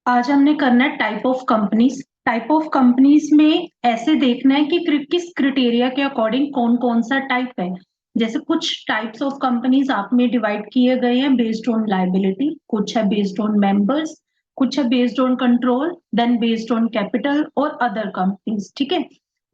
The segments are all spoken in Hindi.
आज हमने करना है type of companies. Type of companies में ऐसे देखना है कि किस क्रिटेरिया के अकॉर्डिंग कौन कौन सा टाइप है। जैसे कुछ टाइप्स ऑफ कंपनीज आप में डिवाइड किए गए हैं बेस्ड ऑन लायबिलिटी, कुछ है बेस्ड ऑन मेंबर्स, कुछ है based on control, then based on capital और अदर कंपनीज। ठीक है।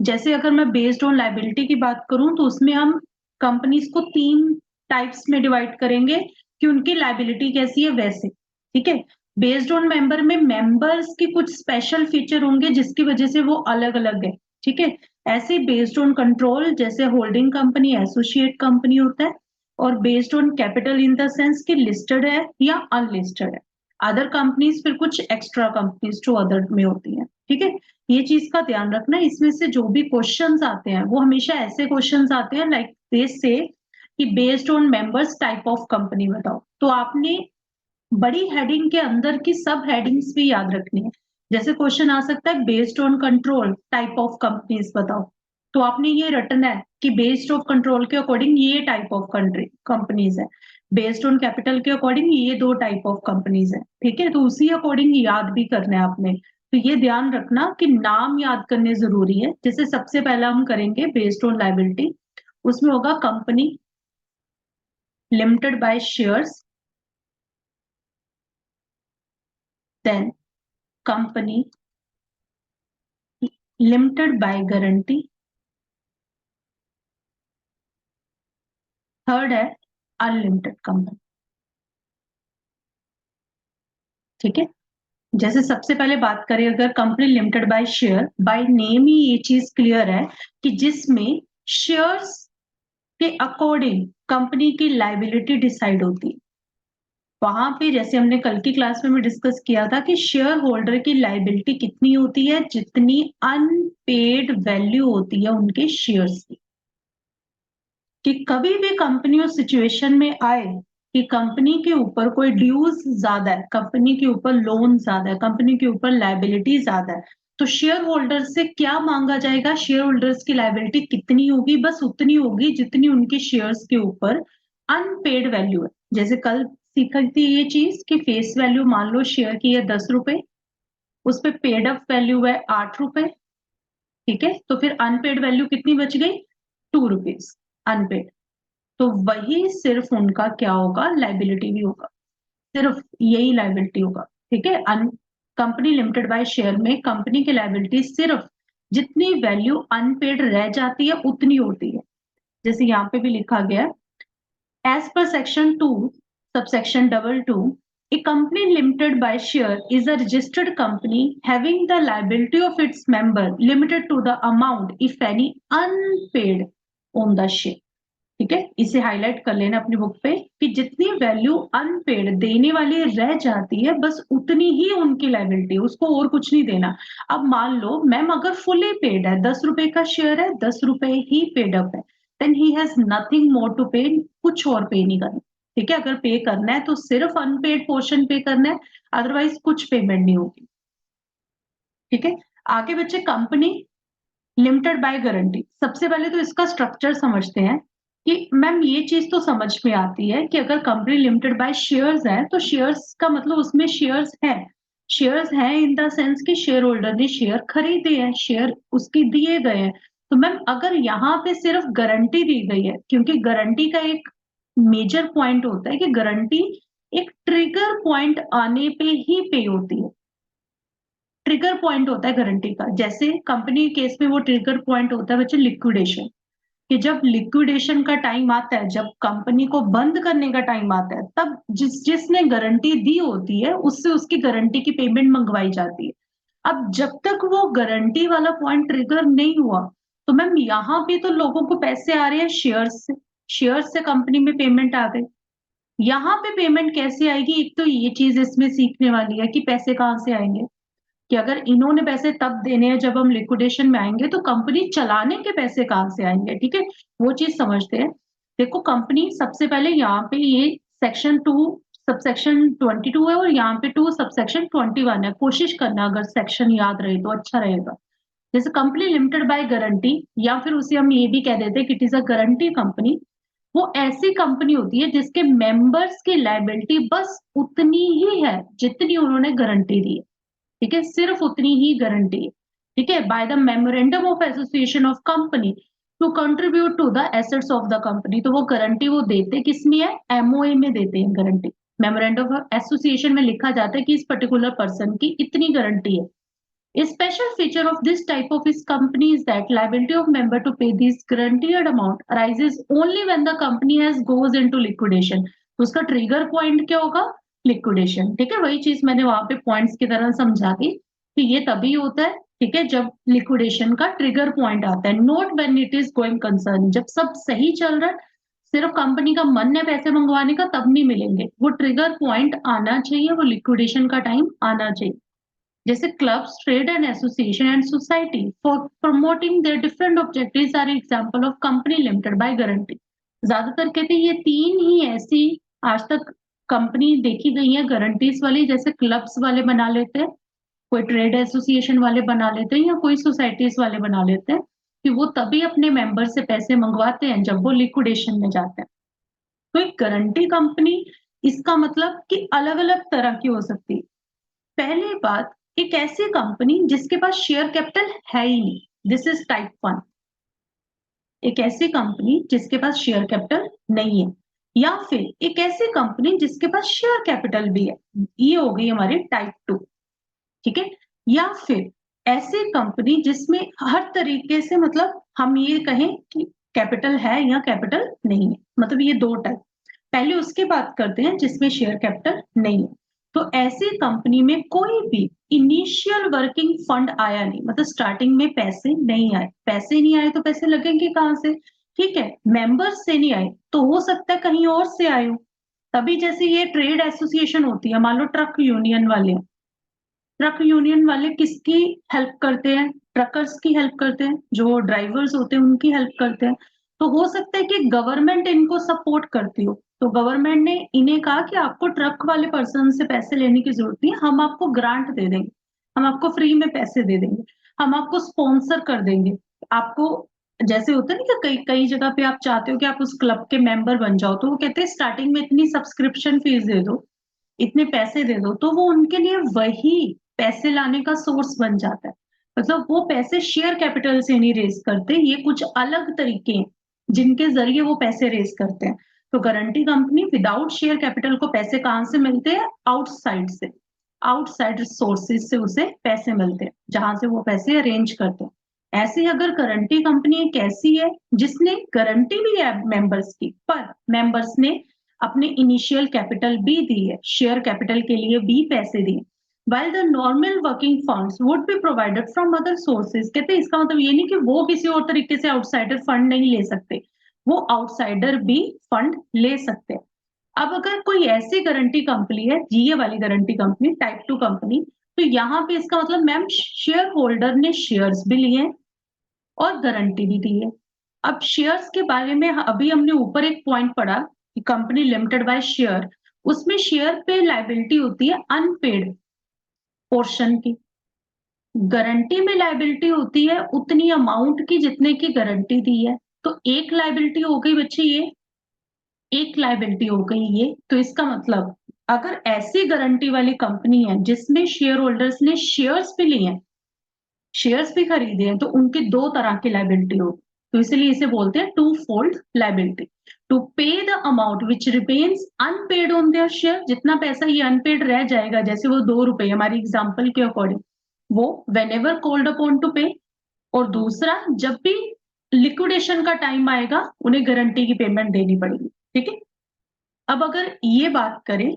जैसे अगर मैं बेस्ड ऑन लायबिलिटी की बात करूं तो उसमें हम कंपनीज को तीन टाइप्स में डिवाइड करेंगे कि उनकी लायबिलिटी कैसी है वैसे। ठीक है। बेस्ड ऑन मेंबर में मेंबर्स की कुछ स्पेशल फीचर होंगे जिसकी वजह से वो अलग अलग है। ठीक है। ऐसे बेस्ड ऑन कंट्रोल जैसे होल्डिंग कंपनी एसोसिएट कंपनी होता है, और based on capital in the sense कि लिस्टेड है या अनलिस्टेड है। अदर कंपनीज फिर कुछ एक्स्ट्रा कंपनीज जो अदर में होती हैं। ठीक है। ये चीज का ध्यान रखना। इसमें से जो भी क्वेश्चंस आते हैं वो हमेशा ऐसे क्वेश्चंस आते हैं लाइक दिस से कि based on members type of company बताओ। तो आपने बड़ी हेडिंग के अंदर की सब हेडिंग्स भी याद रखनी है। जैसे क्वेश्चन आ सकता है based on control type of companies बताओ, तो आपने ये रटना है कि बेस्ड ऑफ कंट्रोल के अकॉर्डिंग ये टाइप ऑफ कंट्री कंपनीज है, बेस्ड ऑन कैपिटल के अकॉर्डिंग ये दो टाइप ऑफ कंपनीज है। ठीक है। तो उसी अकॉर्डिंग याद भी करना है आपने। तो ये ध्यान रखना कि नाम याद करने जरूरी है। जैसे सबसे पहला हम करेंगे बेस्ड ऑन लायबिलिटी, उसमें होगा company limited by shares, then company limited by guarantee, third है अनलिमिटेड कंपनी। ठीक है। जैसे सबसे पहले बात करें अगर company limited by share, by name ही ये चीज क्लियर है कि जिसमें शेयर्स के अकॉर्डिंग कंपनी की लायबिलिटी डिसाइड होती है। वहां पे जैसे हमने कल की क्लास में भी डिस्कस किया था कि शेयर होल्डर की लायबिलिटी कितनी होती है, जितनी अनपेड वैल्यू होती है उनके शेयर्स की। कि कभी भी कंपनी उस सिचुएशन में आए कि कंपनी के ऊपर कोई ड्यूज ज्यादा है, कंपनी के ऊपर लोन ज्यादा है, कंपनी के ऊपर लायबिलिटी ज्यादा है, तो शेयर होल्डर से क्या मांगा जाएगा? शेयर होल्डर्स की लायबिलिटी कितनी होगी? बस उतनी होगी जितनी उनके शेयर्स के ऊपर अनपेड वैल्यू है। जैसे कल सीखा थी ये चीज कि फेस वैल्यू मान लो शेयर की है 10 रुपए, उस पर पेड अप वैल्यू है 8 रुपए। ठीक है। तो फिर अनपेड वैल्यू कितनी बच गई? 2 रुपीज अनपेड। तो वही सिर्फ उनका क्या होगा? लाइबिलिटी भी होगा। सिर्फ यही लाइबिलिटी होगा। ठीक है। कंपनी लिमिटेड बाय शेयर में कंपनी की लाइबिलिटी सिर्फ जितनी वैल्यू अनपेड रह जाती है उतनी होती है। जैसे यहाँ पे भी लिखा गया है as per section 2 subsection 22, a company limited by share is a registered company having the liability of its member limited to the amount if any unpaid on the share। ठीक है। इसे हाईलाइट कर लेना अपनी बुक पे कि जितनी वैल्यू अनपेड देने वाली रह जाती है बस उतनी ही उनकी लाइबिलिटी, उसको और कुछ नहीं देना। अब मान लो मैम अगर फुली पेड है, 10 रुपए का शेयर है, 10 रुपए ही पेड अप है, then he has nothing more to pay, कुछ और पे नहीं करना। ठीक है। अगर पे करना है तो सिर्फ अनपेड पोर्शन पे करना है, अदरवाइज कुछ पेमेंट नहीं होगी। ठीक है। आगे बच्चे कंपनी लिमिटेड बाय गारंटी। सबसे पहले तो इसका स्ट्रक्चर समझते हैं कि मैम ये चीज तो समझ में आती है कि अगर कंपनी लिमिटेड बाय शेयर्स है तो शेयर्स का मतलब उसमें शेयर्स है। शेयर्स हैं इन द सेंस कि शेयर होल्डर ने शेयर खरीदे हैं, शेयर उसके दिए गए हैं। तो मैम अगर यहाँ पे सिर्फ गारंटी दी गई है, क्योंकि गारंटी का एक मेजर पॉइंट होता है कि गारंटी एक ट्रिगर पॉइंट आने पे ही पे होती है। ट्रिगर पॉइंट होता है गारंटी का। जैसे कंपनी केस में वो ट्रिगर पॉइंट होता है बच्चे लिक्विडेशन, कि जब लिक्विडेशन का टाइम आता है, जब कंपनी को बंद करने का टाइम आता है, तब जिसने गारंटी दी होती है उससे उसकी गारंटी की पेमेंट मंगवाई जाती है। अब जब तक वो गारंटी वाला पॉइंट ट्रिगर नहीं हुआ तो मैम यहाँ पे तो लोगों को पैसे आ रहे हैं शेयर्स से, शेयर्स से कंपनी में पेमेंट आ गई। यहाँ पे पेमेंट कैसे आएगी? एक तो ये चीज इसमें सीखने वाली है कि पैसे कहाँ से आएंगे, कि अगर इन्होंने पैसे तब देने हैं जब हम लिक्विडेशन में आएंगे, तो कंपनी चलाने के पैसे कहाँ से आएंगे? ठीक है। वो चीज समझते हैं। देखो कंपनी सबसे पहले यहाँ पे ये सेक्शन 2 सबसेक्शन 22 है और यहाँ पे 2 सबसेक्शन 21 है। कोशिश करना अगर सेक्शन याद रहे तो अच्छा रहेगा। जैसे कंपनी लिमिटेड बाय गारंटी, या फिर उसे हम ये भी कह देते हैं कि it is a guarantee company, वो ऐसी कंपनी होती है जिसके मेंबर्स की लाइबिलिटी बस उतनी ही है जितनी उन्होंने गारंटी दी है। ठीक है, सिर्फ उतनी ही गारंटी है। ठीक है, by the memorandum of association of company to contribute to the assets of the company. तो वो गारंटी वो देते किसमें है, एमओए में देते हैं गारंटी। मेमोरेंडम ऑफ एसोसिएशन में लिखा जाता है कि इस पर्टिकुलर पर्सन की इतनी गारंटी है। A special feature of this type of his company is that liability of member to pay this guaranteed amount arises only when the company has goes into liquidation। तो उसका ट्रिगर पॉइंट क्या होगा, लिक्विडेशन। ठीक है, वही चीज मैंने वहां पे पॉइंट्स की तरह समझा दी कि ये तभी होता है, ठीक है, जब लिक्विडेशन का ट्रिगर पॉइंट आता है, not when it is going concern. जब सब सही चल रहा है, सिर्फ कंपनी का मन है पैसे मंगवाने का, तब नहीं मिलेंगे। वो ट्रिगर पॉइंट आना चाहिए, वो लिक्विडेशन का टाइम आना चाहिए। जैसे clubs, trade and association and society for promoting their different objectives are example of company limited by guarantee. ज्यादातर कहते हैं ये तीन ही ऐसी आज तक कंपनी देखी गई है गारंटीज वाली, जैसे क्लब्स वाले बना लेते हैं, कोई ट्रेड एसोसिएशन वाले बना लेते हैं, या कोई सोसाइटीज वाले बना लेते हैं, कि वो तभी अपने मेंबर से पैसे मंगवाते हैं जब वो लिक्विडेशन में जाते हैं। तो एक गारंटी कंपनी, इसका मतलब कि अलग अलग तरह की हो सकती है। पहली बात, एक ऐसी कंपनी जिसके पास शेयर कैपिटल है ही नहीं, दिस इज टाइप 1। एक ऐसी कंपनी जिसके पास शेयर कैपिटल नहीं है, या फिर एक ऐसी कंपनी जिसके पास शेयर कैपिटल भी है, ये हो गई हमारी टाइप 2। ठीक है, या फिर ऐसी कंपनी जिसमें हर तरीके से, मतलब हम ये कहें कि कैपिटल है या कैपिटल नहीं है, मतलब ये दो टाइप। पहले उसकी बात करते हैं जिसमें शेयर कैपिटल नहीं है। तो ऐसी कंपनी में कोई भी इनिशियल वर्किंग फंड आया नहीं, मतलब स्टार्टिंग में पैसे नहीं आए। पैसे नहीं आए तो पैसे लगेंगे कहां से, ठीक है, मेंबर्स से नहीं आए तो हो सकता है कहीं और से आए हो। तभी जैसे ये ट्रेड एसोसिएशन होती है, मान लो ट्रक यूनियन वाले, ट्रक यूनियन वाले किसकी हेल्प करते हैं, ट्रकर्स की हेल्प करते हैं, जो ड्राइवर्स होते हैं उनकी हेल्प करते हैं। तो हो सकता है कि गवर्नमेंट इनको सपोर्ट करती हो, तो गवर्नमेंट ने इन्हें कहा कि आपको ट्रक वाले पर्सन से पैसे लेने की जरूरत नहीं है, हम आपको ग्रांट दे देंगे, हम आपको फ्री में पैसे दे देंगे, हम आपको स्पॉन्सर कर देंगे। आपको जैसे होता है ना कि कई कई जगह पे आप चाहते हो कि आप उस क्लब के मेंबर बन जाओ, तो वो कहते हैं स्टार्टिंग में इतनी सब्सक्रिप्शन फीस दे दो, इतने पैसे दे दो, तो वो उनके लिए वही पैसे लाने का सोर्स बन जाता है। मतलब वो पैसे शेयर कैपिटल से नहीं रेज करते, ये कुछ अलग तरीके हैं जिनके जरिए वो पैसे रेज करते हैं। तो guarantee company without share capital को पैसे कहां से मिलते हैं, आउटसाइड से, आउटसाइड सोर्सेज से उसे पैसे मिलते हैं, जहां से वो पैसे अरेंज करते हैं। ऐसी अगर गारंटी कंपनी एक ऐसी है जिसने गारंटी भी है मेंबर्स की, पर मेंबर्स ने अपने इनिशियल कैपिटल भी दी है, शेयर कैपिटल के लिए भी पैसे दिए, while the normal working funds would be provided from other sources। कहते हैं इसका मतलब ये नहीं कि वो किसी और तरीके से आउटसाइडर फंड नहीं ले सकते, वो आउटसाइडर भी फंड ले सकते हैं। अब अगर कोई ऐसी गारंटी कंपनी है, जीए वाली गारंटी कंपनी, टाइप 2 कंपनी, तो यहाँ पे इसका मतलब मैम शेयर होल्डर ने शेयर्स भी लिए और गारंटी भी दी है। अब शेयर्स के बारे में अभी हमने ऊपर एक पॉइंट पढ़ा कि कंपनी लिमिटेड बाय शेयर, उसमें शेयर पे लाइबिलिटी होती है अनपेड पोर्शन की, गारंटी में लाइबिलिटी होती है उतनी अमाउंट की जितने की गारंटी दी है। तो एक लाइबिलिटी हो गई बच्चे, ये एक लाइबिलिटी हो गई ये। तो इसका मतलब अगर ऐसी गारंटी वाली कंपनी है जिसमें शेयर होल्डर्स ने शेयर्स भी लिए हैं, शेयर्स भी खरीदे हैं, तो उनकी दो तरह की लाइबिलिटी होगी। तो इसलिए इसे बोलते हैं two fold liability. To pay the amount which remains unpaid on their share, जितना पैसा ये अनपेड रह जाएगा, जैसे वो ₹2 हमारी एग्जांपल के अकॉर्डिंग, वो when ever called upon two पे। और दूसरा, जब भी लिक्विडेशन का टाइम आएगा उन्हें गारंटी की पेमेंट देनी पड़ेगी। ठीक है, अब अगर ये बात करें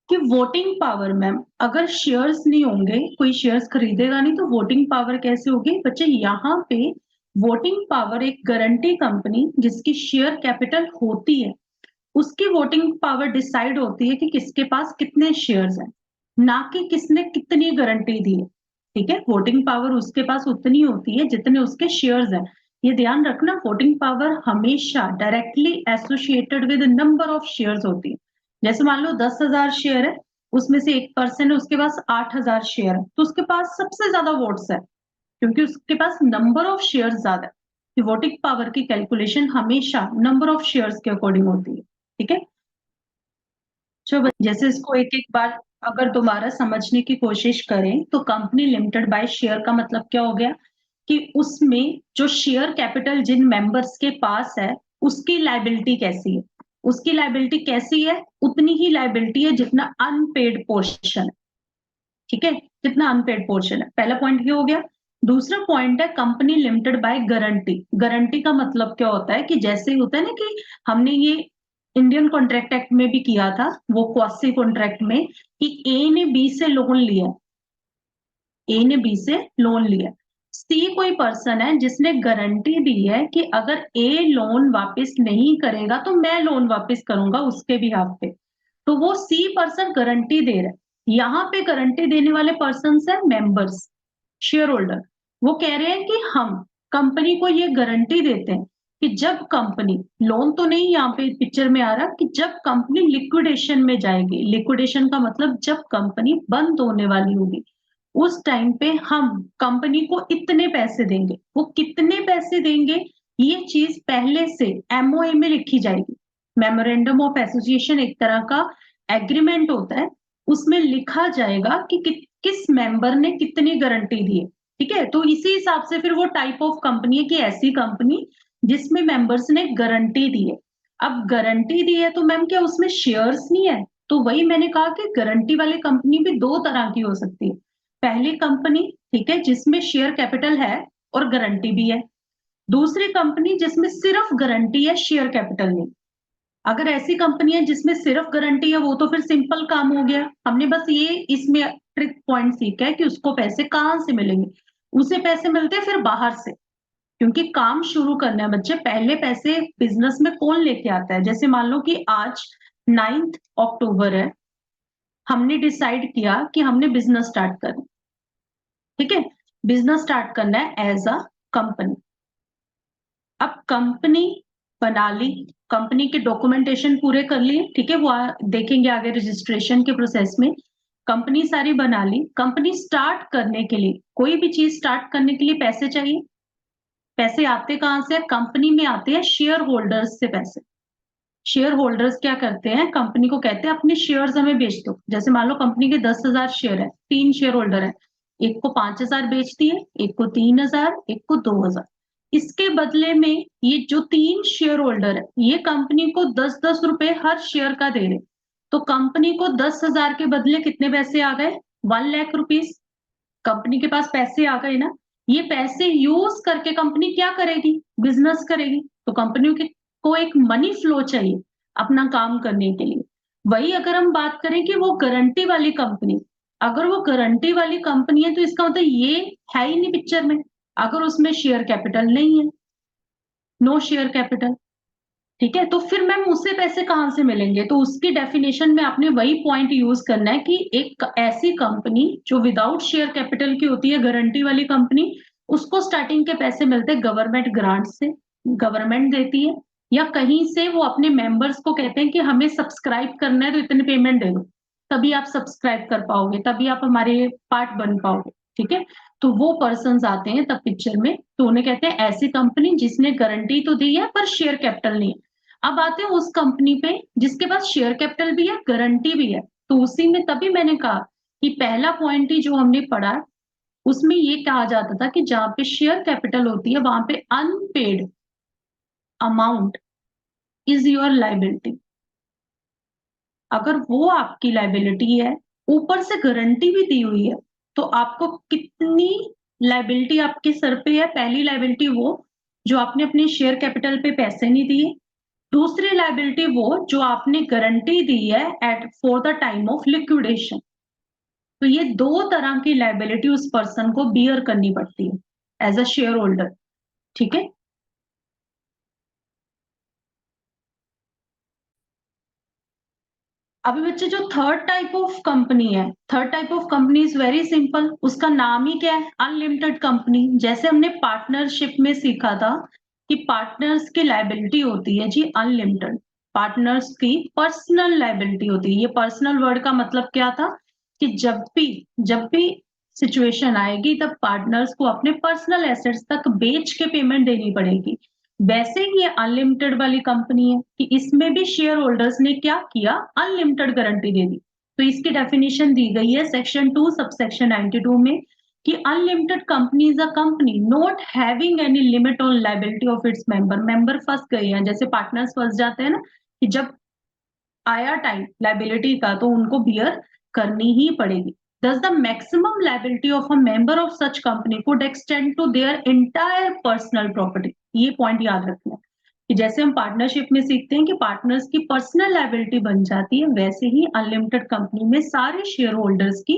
कि वोटिंग पावर, मैम अगर शेयर्स नहीं होंगे, कोई शेयर्स खरीदेगा नहीं, तो वोटिंग पावर कैसे होगी बच्चे, यहाँ पे वोटिंग पावर एक गारंटी कंपनी जिसकी शेयर कैपिटल होती है, उसकी वोटिंग पावर डिसाइड होती है कि किसके पास कितने शेयर्स हैं, ना कि किसने कितनी गारंटी दी है। ठीक है, वोटिंग पावर उसके पास उतनी होती है जितने उसके शेयर्स हैं। ये ध्यान रखना, वोटिंग पावर हमेशा directly associated with number of shares होती है। जैसे मान लो 10,000 शेयर है, उसमें से एक पर्सन है उसके पास 8,000 शेयर है, तो उसके पास सबसे ज्यादा वोट्स है, क्योंकि उसके पास नंबर ऑफ शेयर्स ज्यादा है। वोटिंग पावर की कैलकुलेशन हमेशा नंबर ऑफ शेयर्स के अकॉर्डिंग होती है। ठीक है, जैसे इसको एक एक बार अगर दोबारा समझने की कोशिश करें तो कंपनी लिमिटेड बाय शेयर का मतलब क्या हो गया कि उसमें जो शेयर कैपिटल जिन मेंबर्स के पास है उसकी लायबिलिटी कैसी है, उसकी लायबिलिटी कैसी है, उतनी ही लायबिलिटी है जितना अनपेड पोर्शन है। ठीक है, जितना अनपेड पोर्शन है। पहला पॉइंट ये हो गया। दूसरा पॉइंट है company limited by guarantee. Guarantee का मतलब क्या होता है कि जैसे ही होता है ना कि हमने ये इंडियन कॉन्ट्रैक्ट एक्ट में भी किया था, वो क्वासी कॉन्ट्रैक्ट में, कि ए ने बी से लोन लिया, ए ने बी से लोन लिया, सी कोई पर्सन है जिसने गारंटी दी है कि अगर ए लोन वापस नहीं करेगा तो मैं लोन वापस करूंगा उसके बिहाफ पे, तो वो सी पर्सन गारंटी दे रहा है। यहाँ पे गारंटी देने वाले पर्सन है मेंबर्स, शेयर होल्डर। वो कह रहे हैं कि हम कंपनी को ये गारंटी देते हैं कि जब कंपनी, लोन तो नहीं यहाँ पे पिक्चर में आ रहा, कि जब कंपनी लिक्विडेशन में जाएगी, लिक्विडेशन का मतलब जब कंपनी बंद होने वाली होगी, उस टाइम पे हम कंपनी को इतने पैसे देंगे। वो कितने पैसे देंगे ये चीज पहले से एमओए में लिखी जाएगी। मेमोरेंडम ऑफ एसोसिएशन एक तरह का एग्रीमेंट होता है, उसमें लिखा जाएगा कि किस मेंबर ने कितनी गारंटी दी है। ठीक है, तो इसी हिसाब से फिर वो टाइप ऑफ कंपनी है कि ऐसी कंपनी जिसमें मेंबर्स ने गारंटी दी है। अब गारंटी दी है तो मैम क्या उसमें शेयर्स नहीं है? तो वही मैंने कहा कि गारंटी वाली कंपनी भी दो तरह की हो सकती है। पहली कंपनी, ठीक है, जिसमें शेयर कैपिटल है और गारंटी भी है। दूसरी कंपनी जिसमें सिर्फ गारंटी है, शेयर कैपिटल नहीं। अगर ऐसी कंपनी है जिसमें सिर्फ गारंटी है, वो तो फिर सिंपल काम हो गया। हमने बस ये इसमें ट्रिक पॉइंट सीखा है कि उसको पैसे कहाँ से मिलेंगे। उसे पैसे मिलते हैं फिर बाहर से, क्योंकि काम शुरू करना है बच्चे। पहले पैसे बिजनेस में कौन लेके आता है? जैसे मान लो कि आज 9 अक्टूबर है, हमने डिसाइड किया कि हमने बिजनेस स्टार्ट करना। ठीक है, बिजनेस स्टार्ट करना है एज अ कंपनी। अब कंपनी बना ली, कंपनी के डॉक्यूमेंटेशन पूरे कर लिए, ठीक है, वो देखेंगे आगे रजिस्ट्रेशन के प्रोसेस में। कंपनी सारी बना ली। कंपनी स्टार्ट करने के लिए, कोई भी चीज स्टार्ट करने के लिए पैसे चाहिए। पैसे आते कहाँ से? कंपनी में आते हैं शेयर होल्डर्स से पैसे। शेयर होल्डर्स क्या करते हैं? कंपनी को कहते हैं अपने शेयर्स हमें बेच दो। जैसे मान लो कंपनी के 10,000 शेयर है, 3 शेयर होल्डर है, एक को 5,000 बेच दिए, एक को 3,000, एक को 2,000। इसके बदले में ये जो 3 शेयर होल्डर है, ये कंपनी को 10-10 रुपए हर शेयर का दे रहे। तो कंपनी को 10,000 के बदले कितने पैसे आ गए? 1,00,000 रुपीज। कंपनी के पास पैसे आ गए ना। ये पैसे यूज करके कंपनी क्या करेगी? बिजनेस करेगी। तो कंपनियों की को एक मनी फ्लो चाहिए अपना काम करने के लिए। वही अगर हम बात करें कि वो गारंटी वाली कंपनी, अगर वो गारंटी वाली कंपनी है तो इसका मतलब ये है ही नहीं पिक्चर में, अगर उसमें शेयर कैपिटल नहीं है, नो शेयर कैपिटल। ठीक है, तो फिर मैम उससे पैसे कहाँ से मिलेंगे? तो उसकी डेफिनेशन में आपने वही पॉइंट यूज करना है कि एक ऐसी कंपनी जो विदाउट शेयर कैपिटल की होती है, गारंटी वाली कंपनी, उसको स्टार्टिंग के पैसे मिलते हैं गवर्नमेंट ग्रांट से, गवर्नमेंट देती है, या कहीं से वो अपने मेंबर्स को कहते हैं कि हमें सब्सक्राइब करना है तो इतने पेमेंट दे दो, तभी आप सब्सक्राइब कर पाओगे, तभी आप हमारे पार्ट बन पाओगे। ठीक है, तो वो पर्सन आते हैं तब पिक्चर में, तो उन्हें कहते हैं ऐसी कंपनी जिसने गारंटी तो दी है पर शेयर कैपिटल नहीं है। अब आते हैं उस कंपनी पे जिसके पास शेयर कैपिटल भी है, गारंटी भी है। तो उसी में तभी मैंने कहा कि पहला पॉइंट ही जो हमने पढ़ा, उसमें ये कहा जाता था कि जहां पे शेयर कैपिटल होती है वहां पे unpaid amount is your liability. अगर वो आपकी लाइबिलिटी है, ऊपर से गारंटी भी दी हुई है, तो आपको कितनी लाइबिलिटी आपके सर पे है? पहली लाइबिलिटी वो जो आपने अपने शेयर कैपिटल पे पैसे नहीं दिए। दूसरी लाइबिलिटी वो जो आपने गारंटी दी है at for the time of liquidation. तो ये दो तरह की लाइबिलिटी उस पर्सन को बियर करनी पड़ती है एज अ शेयर होल्डर। ठीक है, अभी बच्चे जो थर्ड टाइप ऑफ कंपनी है, third type of company is very simple, उसका नाम ही क्या है? Unlimited company. जैसे हमने पार्टनरशिप में सीखा था कि पार्टनर्स की लाइबिलिटी होती है जी अनलिमिटेड, पार्टनर्स की पर्सनल लाइबिलिटी होती है। ये पर्सनल वर्ड का मतलब क्या था कि जब भी सिचुएशन आएगी तब पार्टनर्स को अपने पर्सनल एसेट्स तक बेच के पेमेंट देनी पड़ेगी। वैसे ही ये अनलिमिटेड वाली कंपनी है कि इसमें भी शेयर होल्डर्स ने क्या किया? अनलिमिटेड गारंटी दे दी। तो इसकी डेफिनेशन दी गई है सेक्शन 2 सबसेक्शन 92 में कि unlimited company is a company not having any limit on liability of its member फंस गए हैं, जैसे पार्टनर्स फंस जाते हैं ना कि जब आया टाइम लायबिलिटी का तो उनको बियर करनी ही पड़ेगी। Thus, the maximum liability of a member of such company could extend to their entire personal property. ये पॉइंट याद रखना कि जैसे हम पार्टनरशिप में सीखते हैं कि पार्टनर्स की पर्सनल लायबिलिटी बन जाती है, वैसे ही अनलिमिटेड कंपनी में सारे शेयर होल्डर्स की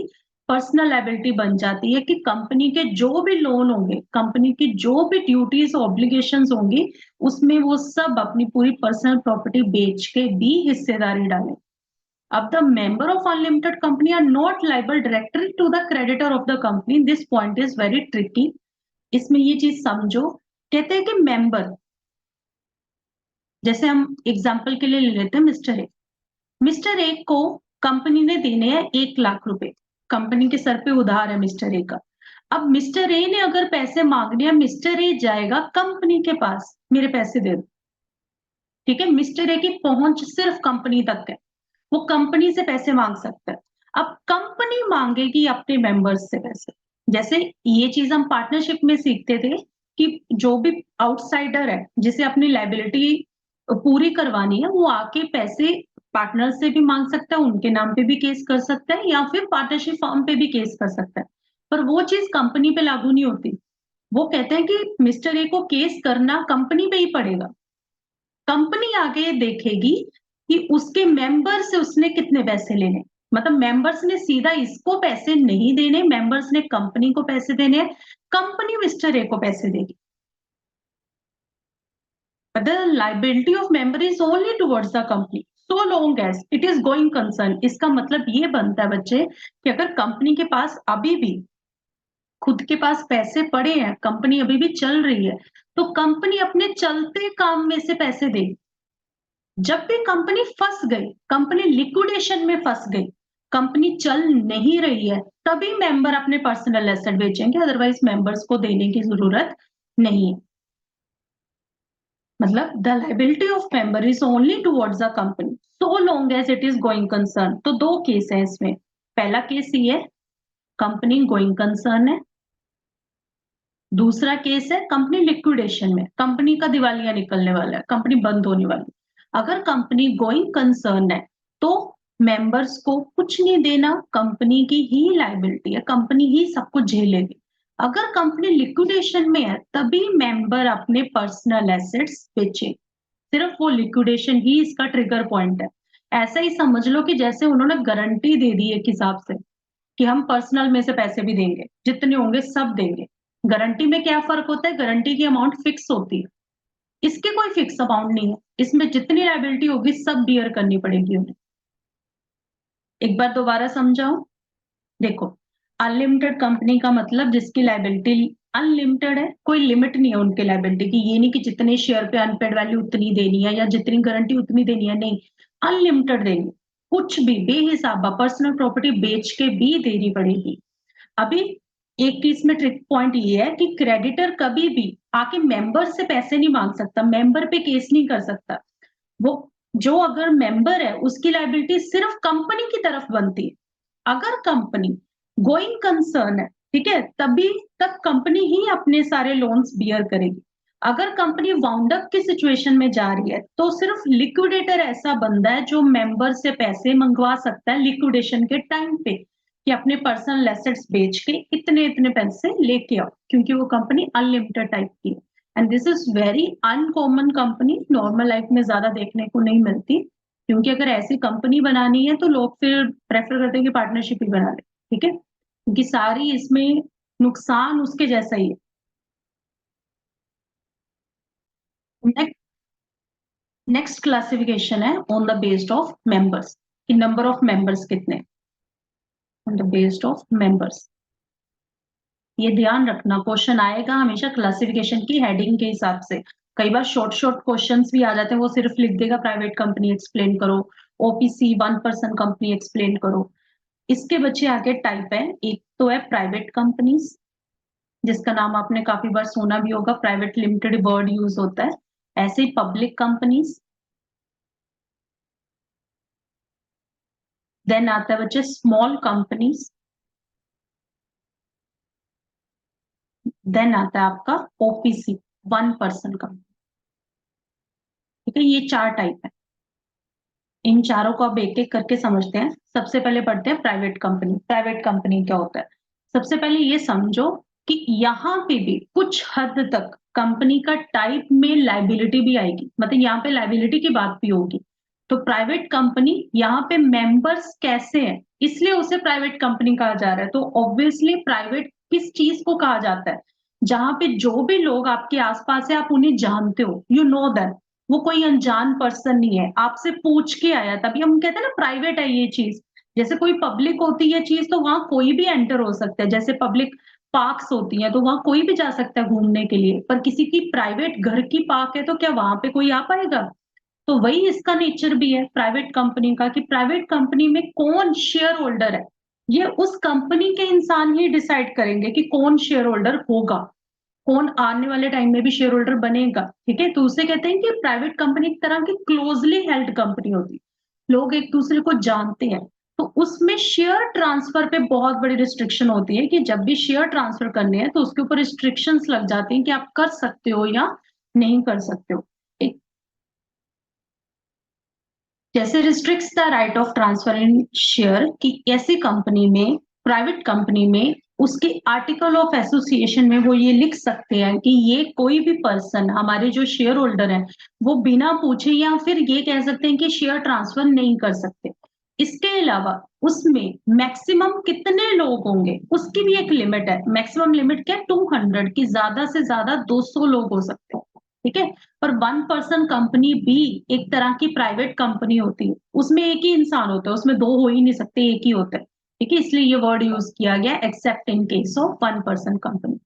पर्सनल लायबिलिटी बन जाती है कि कंपनी के जो भी लोन होंगे, कंपनी की जो भी ड्यूटीज ऑब्लिगेशंस होंगी, उसमें वो सब अपनी पूरी पर्सनल प्रॉपर्टी बेच के भी हिस्सेदारी डालें। अब the member of unlimited company are not liable directly to the creditor of the company. This point is very tricky. इसमें ये चीज समझो, कहते हैं कि मेंबर, जैसे हम एग्जांपल के लिए ले लेते हैं मिस्टर ए को कंपनी ने देने हैं 1 लाख रुपए, कंपनी के सर पे उधार है मिस्टर ए का। अब मिस्टर ए ने अगर पैसे मांगने हैं, मिस्टर ए जाएगा कंपनी के पास, मेरे पैसे दे दो, ठीक है। मिस्टर ए की पहुंच सिर्फ कंपनी तक है, वो कंपनी से पैसे मांग सकता है। अब कंपनी मांगेगी अपने मेंबर्स से पैसे, जैसे ये चीज हम पार्टनरशिप में सीखते थे कि जो भी आउटसाइडर है जिसे अपनी लायबिलिटी पूरी करवानी है, वो आके पैसे पार्टनर से भी मांग सकता है, उनके नाम पे भी केस कर सकता है या फिर पार्टनरशिप फॉर्म पे भी केस कर सकता है, पर वो चीज कंपनी पे लागू नहीं होती। वो कहते हैं कि मिस्टर ए को केस करना कंपनी पे ही पड़ेगा। कंपनी आगे देखेगी कि उसके मेंबर से उसने कितने पैसे लेने, मतलब मेंबर्स ने सीधा इसको पैसे नहीं देने, मेंबर्स ने कंपनी को पैसे देने, कंपनी मिस्टर ए को पैसे देगी। But the liability of member is only towards the company so long as it is going concern। इसका मतलब ये बनता है बच्चे कि अगर कंपनी के पास अभी भी खुद के पास पैसे पड़े हैं, कंपनी अभी भी चल रही है, तो कंपनी अपने चलते काम में से पैसे देगी। जब भी कंपनी फंस गई, कंपनी लिक्विडेशन में फंस गई, कंपनी चल नहीं रही है, तभी मेंबर अपने पर्सनल एसेट बेचेंगे, अदरवाइज मेंबर्स को देने की जरूरत नहीं है। मतलब the liability of member is only towards the company so long as it is going concern. तो दो केस है इसमें, पहला केस ये है कंपनी गोइंग कंसर्न है, दूसरा केस है कंपनी लिक्विडेशन में, कंपनी का दिवालिया निकलने वाला है, कंपनी बंद होने वाली। अगर कंपनी गोइंग कंसर्न है तो मेंबर्स को कुछ नहीं देना, कंपनी की ही लायबिलिटी है, कंपनी ही सब कुछ झेलेगी। अगर कंपनी लिक्विडेशन में है तभी मेंबर अपने पर्सनल एसेट्स बेचे, सिर्फ वो लिक्विडेशन ही इसका ट्रिगर पॉइंट है। ऐसा ही समझ लो कि जैसे उन्होंने गारंटी दे दी एक हिसाब से कि हम पर्सनल में से पैसे भी देंगे, जितने होंगे सब देंगे। गारंटी में क्या फर्क होता है, गारंटी की अमाउंट फिक्स होती है, इसके कोई फिक्स अमाउंट नहीं है, इसमें जितनी लायबिलिटी होगी सब बियर करनी पड़ेगी उन्हें। एक बार दोबारा समझाओ, देखो अनलिमिटेड कंपनी का मतलब जिसकी लायबिलिटी अनलिमिटेड है, कोई लिमिट नहीं है उनके लायबिलिटी की, ये नहीं कि जितने शेयर पे अनपेड वैल्यू उतनी देनी है या जितनी गारंटी उतनी देनी है, नहीं, अनलिमिटेड देनी, कुछ भी बेहिसाबा पर्सनल प्रॉपर्टी बेच के भी देनी पड़ेगी। अभी एक इसमें ट्रिक पॉइंट ये है कि क्रेडिटर कभी भी आके मेंबर से पैसे नहीं मांग सकता, मेंबर पे केस नहीं कर सकता। वो जो अगर मेंबर है उसकी लायबिलिटी सिर्फ कंपनी की तरफ बनती है। अगर कंपनी गोइंग कंसर्न है, ठीक है, तभी तब कंपनी ही अपने सारे लोन्स बियर करेगी। अगर कंपनी वाउंड अप की सिचुएशन में जा रही है तो सिर्फ लिक्विडेटर ऐसा बंदा है जो मेंबर से पैसे मंगवा सकता है लिक्विडेशन के टाइम पे कि अपने पर्सनल एसेट्स बेच के इतने इतने पैसे लेके आओ, क्योंकि वो कंपनी अनलिमिटेड टाइप की है। And this is very uncommon company, normal life में ज्यादा देखने को नहीं मिलती, क्योंकि अगर ऐसी कंपनी बनानी है तो लोग फिर प्रेफर करते हैं कि पार्टनरशिप ही बना ले, ठीक है, क्योंकि सारी इसमें नुकसान उसके जैसा ही है। नेक्स्ट क्लासिफिकेशन है on the based of members, कि नंबर ऑफ मेंबर्स कितने, on the based of members. ये ध्यान रखना, क्वेश्चन आएगा हमेशा क्लासिफिकेशन की हेडिंग के हिसाब से। कई बार शॉर्ट शॉर्ट क्वेश्चंस भी आ जाते हैं, वो सिर्फ लिख देगा प्राइवेट कंपनी एक्सप्लेन करो, ओपीसी 1% कंपनी एक्सप्लेन करो। इसके बच्चे आगे टाइप है, एक तो है प्राइवेट कंपनीज, जिसका नाम आपने काफी बार सुना भी होगा, प्राइवेट लिमिटेड वर्ड यूज होता है। ऐसे ही पब्लिक कंपनीज, देन आता है बच्चे स्मॉल कंपनीज, देन आता है आपका ओपीसी, 1% कंपनी। ठीक है, ये 4 टाइप है। इन चारों को अब एक एक करके समझते हैं। सबसे पहले पढ़ते हैं प्राइवेट कंपनी। प्राइवेट कंपनी क्या होता है? सबसे पहले ये समझो कि यहाँ पे भी कुछ हद तक कंपनी का टाइप में लाइबिलिटी भी आएगी, मतलब यहाँ पे लाइबिलिटी की बात भी होगी। तो प्राइवेट कंपनी, यहाँ पे मेंबर्स कैसे हैं, इसलिए उसे प्राइवेट कंपनी कहा जा रहा है। तो ऑब्वियसली प्राइवेट किस चीज को कहा जाता है? जहां पे जो भी लोग आपके आसपास है आप उन्हें जानते हो, यू नो दैट, वो कोई अनजान पर्सन नहीं है, आपसे पूछ के आया, तभी हम कहते हैं ना प्राइवेट है ये चीज। जैसे कोई पब्लिक होती है चीज तो वहां कोई भी एंटर हो सकता है, जैसे पब्लिक पार्क्स होती हैं तो वहां कोई भी जा सकता है घूमने के लिए, पर किसी की प्राइवेट घर की पार्क है तो क्या वहां पे कोई आ पाएगा? तो वही इसका नेचर भी है प्राइवेट कंपनी का, कि प्राइवेट कंपनी में कौन शेयर होल्डर है, ये उस कंपनी के इंसान ही डिसाइड करेंगे कि कौन शेयर होल्डर होगा, कौन आने वाले टाइम में भी शेयर होल्डर बनेगा। ठीक है, तो उसे कहते हैं कि प्राइवेट कंपनी एक तरह की क्लोजली हेल्ड कंपनी होती है, लोग एक दूसरे को जानते हैं। तो उसमें शेयर ट्रांसफर पे बहुत बड़ी रिस्ट्रिक्शन होती है कि जब भी शेयर ट्रांसफर करने हैं तो उसके ऊपर रिस्ट्रिक्शंस लग जाती हैं कि आप कर सकते हो या नहीं कर सकते हो। एक जैसे restricts the right of transfer in share, कि ऐसी कंपनी में, प्राइवेट कंपनी में, उसके आर्टिकल ऑफ एसोसिएशन में वो ये लिख सकते हैं कि ये कोई भी पर्सन, हमारे जो शेयर होल्डर हैं, वो बिना पूछे या फिर ये कह सकते हैं कि शेयर ट्रांसफर नहीं कर सकते। इसके अलावा उसमें मैक्सिमम कितने लोग होंगे उसकी भी एक लिमिट है। मैक्सिमम लिमिट क्या है? 200 की, ज्यादा से ज्यादा 200 लोग हो सकते हैं। ठीक है, पर 1% कंपनी भी एक तरह की प्राइवेट कंपनी होती है, उसमें एक ही इंसान होता है, उसमें दो हो ही नहीं सकते, एक ही होता है। ठीक है, इसलिए ये वर्ड यूज किया गया, accept in case of 1% company.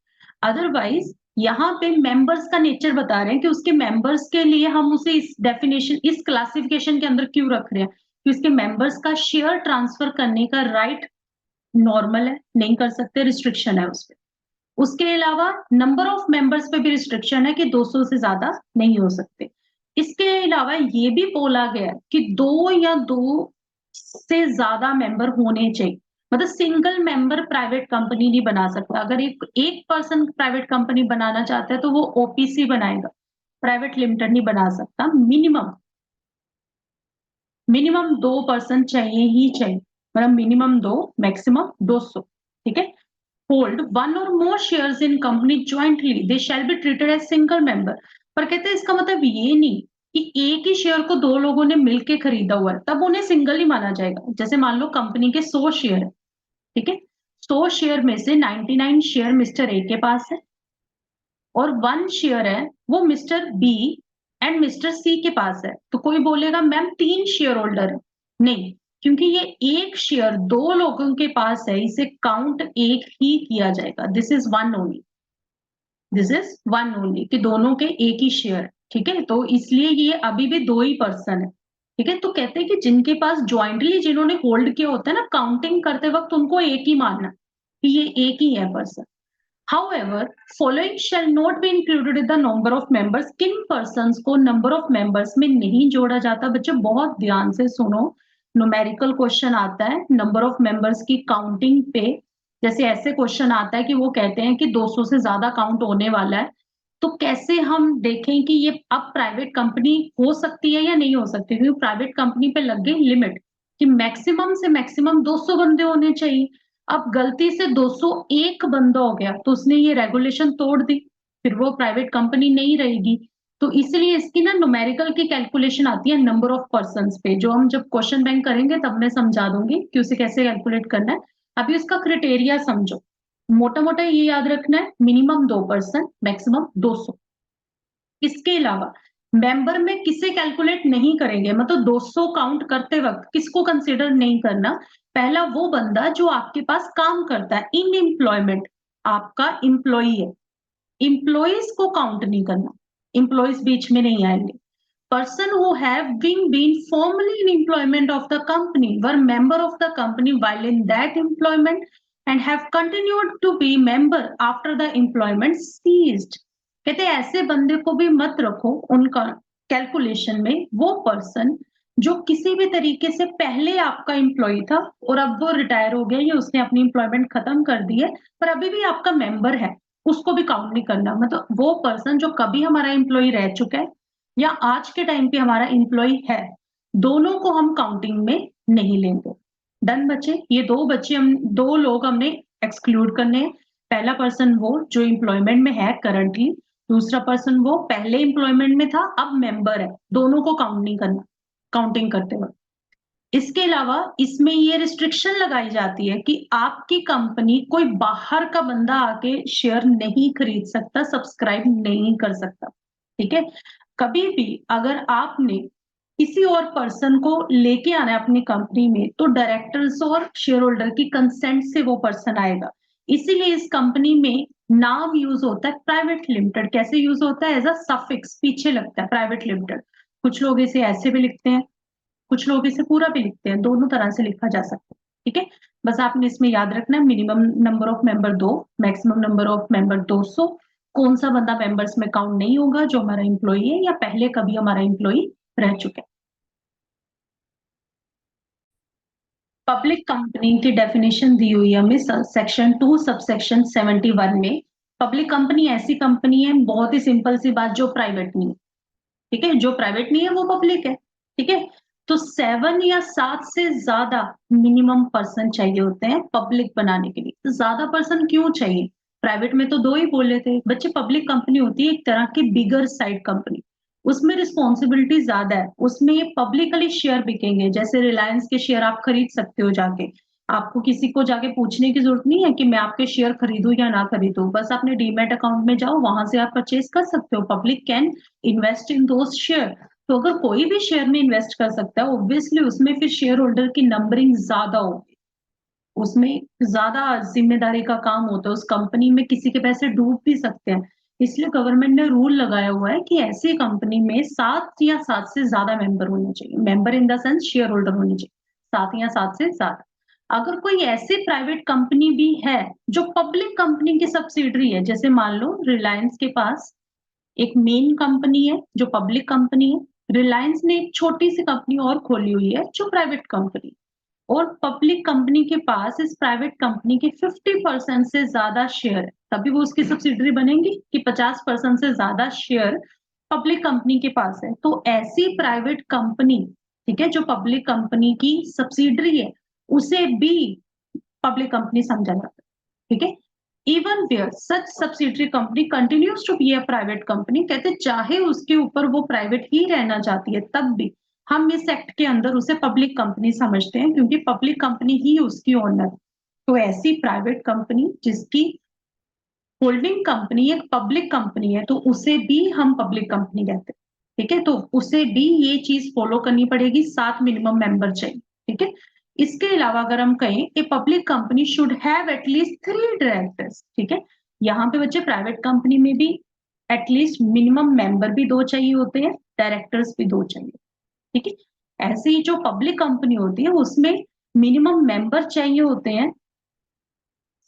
Otherwise यहाँ पे मेंबर्स का नेचर बता रहे हैं कि उसके मेंबर्स के लिए हम उसे इस डेफिनेशन, इस क्लासिफिकेशन के अंदर क्यों रख रहे हैं, कि उसके मेंबर्स का शेयर ट्रांसफर करने का राइट नॉर्मल है, नहीं कर सकते, रिस्ट्रिक्शन है उस पर। उसके अलावा नंबर ऑफ मेंबर्स पे भी रिस्ट्रिक्शन है कि 200 से ज्यादा नहीं हो सकते। इसके अलावा ये भी बोला गया कि 2 या 2 से ज्यादा मेंबर होने चाहिए, मतलब सिंगल मेंबर प्राइवेट कंपनी नहीं बना सकता। अगर एक पर्सन प्राइवेट कंपनी बनाना चाहता है तो वो ओपीसी बनाएगा, प्राइवेट लिमिटेड नहीं बना सकता। मिनिमम मिनिमम 2 पर्सन चाहिए ही चाहिए, मतलब मिनिमम 2, मैक्सिमम 200। ठीक है, hold one or more shares in company jointly, they shall be treated as single member। पर कहते हैं इसका मतलब ये नहीं कि एक ही शेयर को दो लोगों ने मिलके खरीदा हुआ है तब उन्हें सिंगल ही माना जाएगा। जैसे मान लो कंपनी के 100 शेयर है, ठीक है, 100 शेयर में से 99 शेयर मिस्टर ए के पास है और 1 शेयर है वो मिस्टर बी एंड मिस्टर सी के पास है। तो कोई बोलेगा मैम 3 शेयर होल्डर है, नहीं, क्योंकि ये एक शेयर दो लोगों के पास है, इसे काउंट एक ही किया जाएगा। This is one only, this is one only, कि दोनों के एक ही शेयर। ठीक है, तो इसलिए ये अभी भी 2 ही पर्सन है। ठीक है, तो कहते हैं कि जिनके पास ज्वाइंटली, जिन्होंने होल्ड किया होता है ना, काउंटिंग करते वक्त उनको एक ही मानना कि ये एक ही है person. However, following shall not be included in the number of members। किन persons को number of members में नहीं जोड़ा जाता? बच्चों बहुत ध्यान से सुनो, न्यूमेरिकल क्वेश्चन आता है नंबर ऑफ मेंबर्स की काउंटिंग पे। जैसे ऐसे क्वेश्चन आता है कि वो कहते हैं कि 200 से ज्यादा काउंट होने वाला है, तो कैसे हम देखें कि ये अब प्राइवेट कंपनी हो सकती है या नहीं हो सकती? क्योंकि प्राइवेट कंपनी पे लग गई लिमिट कि मैक्सिमम से मैक्सिमम 200 बंदे होने चाहिए। अब गलती से 201 बंदा हो गया तो उसने ये रेगुलेशन तोड़ दी, फिर वो प्राइवेट कंपनी नहीं रहेगी। तो इसलिए इसकी ना न्यूमेरिकल की कैलकुलेशन आती है नंबर ऑफ पर्संस पे, जो हम जब क्वेश्चन बैंक करेंगे तब मैं समझा दूंगी कि उसे कैसे कैलकुलेट करना है। अभी उसका क्राइटेरिया समझो, मोटा मोटा ये याद रखना है, मिनिमम 2 पर्सन, मैक्सिमम 200। इसके अलावा मेंबर में किसे कैलकुलेट नहीं करेंगे, मतलब 200 काउंट करते वक्त किसको कंसिडर नहीं करना? पहला वो बंदा जो आपके पास काम करता है, इन एम्प्लॉयमेंट, आपका एम्प्लॉई है, एम्प्लॉइज को काउंट नहीं करना, एम्प्लॉइज बीच में नहीं आएंगे। Person who have been formally in employment of the company were member of the company while in that employment and have continued to be member after the employment ceased। कहते हैं ऐसे बंदे को भी मत रखो उनका कैलकुलेशन में, वो पर्सन जो किसी भी तरीके से पहले आपका एम्प्लॉय था और अब वो रिटायर हो गया या उसने अपनी एम्प्लॉयमेंट खत्म कर दी है, पर अभी भी आपका मेंबर है, उसको भी काउंट नहीं करना। मतलब वो पर्सन जो कभी हमारा एम्प्लॉय रह चुका है या आज के टाइम पे हमारा एम्प्लॉय है, दोनों को हम काउंटिंग में नहीं लेंगे। डन बच्चे, ये दो लोग हमने एक्सक्लूड करने हैं। पहला पर्सन वो जो एम्प्लॉयमेंट में है करंटली, दूसरा पर्सन वो पहले एम्प्लॉयमेंट में था अब मेंबर है, दोनों को काउंट नहीं करना काउंटिंग करते वक्त। इसके अलावा इसमें ये रिस्ट्रिक्शन लगाई जाती है कि आपकी कंपनी कोई बाहर का बंदा आके शेयर नहीं खरीद सकता, सब्सक्राइब नहीं कर सकता। ठीक है, कभी भी अगर आपने किसी और पर्सन को लेके आना है अपनी कंपनी में, तो डायरेक्टर्स और शेयर होल्डर की कंसेंट से वो पर्सन आएगा। इसीलिए इस कंपनी में नाम यूज होता है प्राइवेट लिमिटेड। कैसे यूज होता है? एज अ सफिक्स पीछे लगता है प्राइवेट लिमिटेड। कुछ लोग इसे ऐसे भी लिखते हैं, कुछ लोग इसे पूरा भी लिखते हैं, दोनों तरह से लिखा जा सकता है। ठीक है, बस आपने इसमें याद रखना है minimum number of member 2, maximum number of member 200। कौन सा बंदा मेंबर्स में काउंट नहीं होगा? जो हमारा एम्प्लॉई है या पहले कभी हमारा एम्प्लॉई रह चुका है। पब्लिक कंपनी की डेफिनेशन दी हुई है हमें सेक्शन 2 सबसेक्शन 71 में। पब्लिक कंपनी ऐसी कंपनी है, बहुत ही सिंपल सी बात, जो प्राइवेट नहीं है। ठीक है, जो प्राइवेट नहीं है वो पब्लिक है। ठीक है, तो 7 या 7 से ज्यादा मिनिमम पर्सन चाहिए होते हैं पब्लिक बनाने के लिए। तो ज्यादा पर्सन क्यों चाहिए? प्राइवेट में तो 2 ही बोले थे बच्चे। पब्लिक कंपनी होती है एक तरह की बिगर साइड कंपनी, उसमें रिस्पॉन्सिबिलिटी ज्यादा है, उसमें पब्लिकली शेयर बिकेंगे। जैसे रिलायंस के शेयर आप खरीद सकते हो जाके, आपको किसी को जाके पूछने की जरूरत नहीं है कि मैं आपके शेयर खरीदूं या ना खरीदूं, बस अपने डीमैट अकाउंट में जाओ, वहां से आप परचेज कर सकते हो। Public can invest in those share. तो अगर कोई भी शेयर में इन्वेस्ट कर सकता है, ऑब्वियसली उसमें फिर शेयर होल्डर की नंबरिंग ज्यादा होगी, उसमें ज्यादा जिम्मेदारी का काम होता है, उस कंपनी में किसी के पैसे डूब भी सकते हैं। इसलिए गवर्नमेंट ने रूल लगाया हुआ है कि ऐसी कंपनी में 7 या 7 से ज्यादा मेंबर होने चाहिए। Member in the sense share holder होने चाहिए 7 या 7 से ज्यादा। अगर कोई ऐसी प्राइवेट कंपनी भी है जो पब्लिक कंपनी की सब्सिडरी है, जैसे मान लो रिलायंस के पास एक मेन कंपनी है जो पब्लिक कंपनी है, रिलायंस ने एक छोटी सी कंपनी और खोली हुई है जो प्राइवेट कंपनी, और पब्लिक कंपनी के पास इस प्राइवेट कंपनी के 50% से ज्यादा शेयर है, तभी वो उसकी सब्सिडरी बनेगी कि 50% से ज्यादा शेयर पब्लिक कंपनी के पास है। तो ऐसी प्राइवेट कंपनी, ठीक है, जो पब्लिक कंपनी की सब्सिडरी है, उसे भी पब्लिक कंपनी समझा जाता है। ठीक है, even where such subsidiary company continues to be a private company, कहते चाहे उसके ऊपर वो प्राइवेट ही रहना चाहती है, तब भी हम इस एक्ट के अंदर उसे पब्लिक कंपनी समझते हैं, क्योंकि पब्लिक कंपनी ही उसकी ओनर। तो ऐसी प्राइवेट कंपनी जिसकी होल्डिंग कंपनी एक पब्लिक कंपनी है, तो उसे भी हम पब्लिक कंपनी कहते हैं। ठीक है, तो उसे भी ये चीज फॉलो करनी पड़ेगी, 7 मिनिमम मेंबर चाहिए। ठीक है, इसके अलावा अगर हम कहें कि public company should have at least 3 directors. ठीक है, यहाँ पे बच्चे प्राइवेट कंपनी में भी एटलीस्ट मिनिमम मेंबर भी 2 चाहिए होते हैं, डायरेक्टर्स भी 2 चाहिए। ठीक है, ऐसे ही जो पब्लिक कंपनी होती है उसमें मिनिमम मेंबर चाहिए होते हैं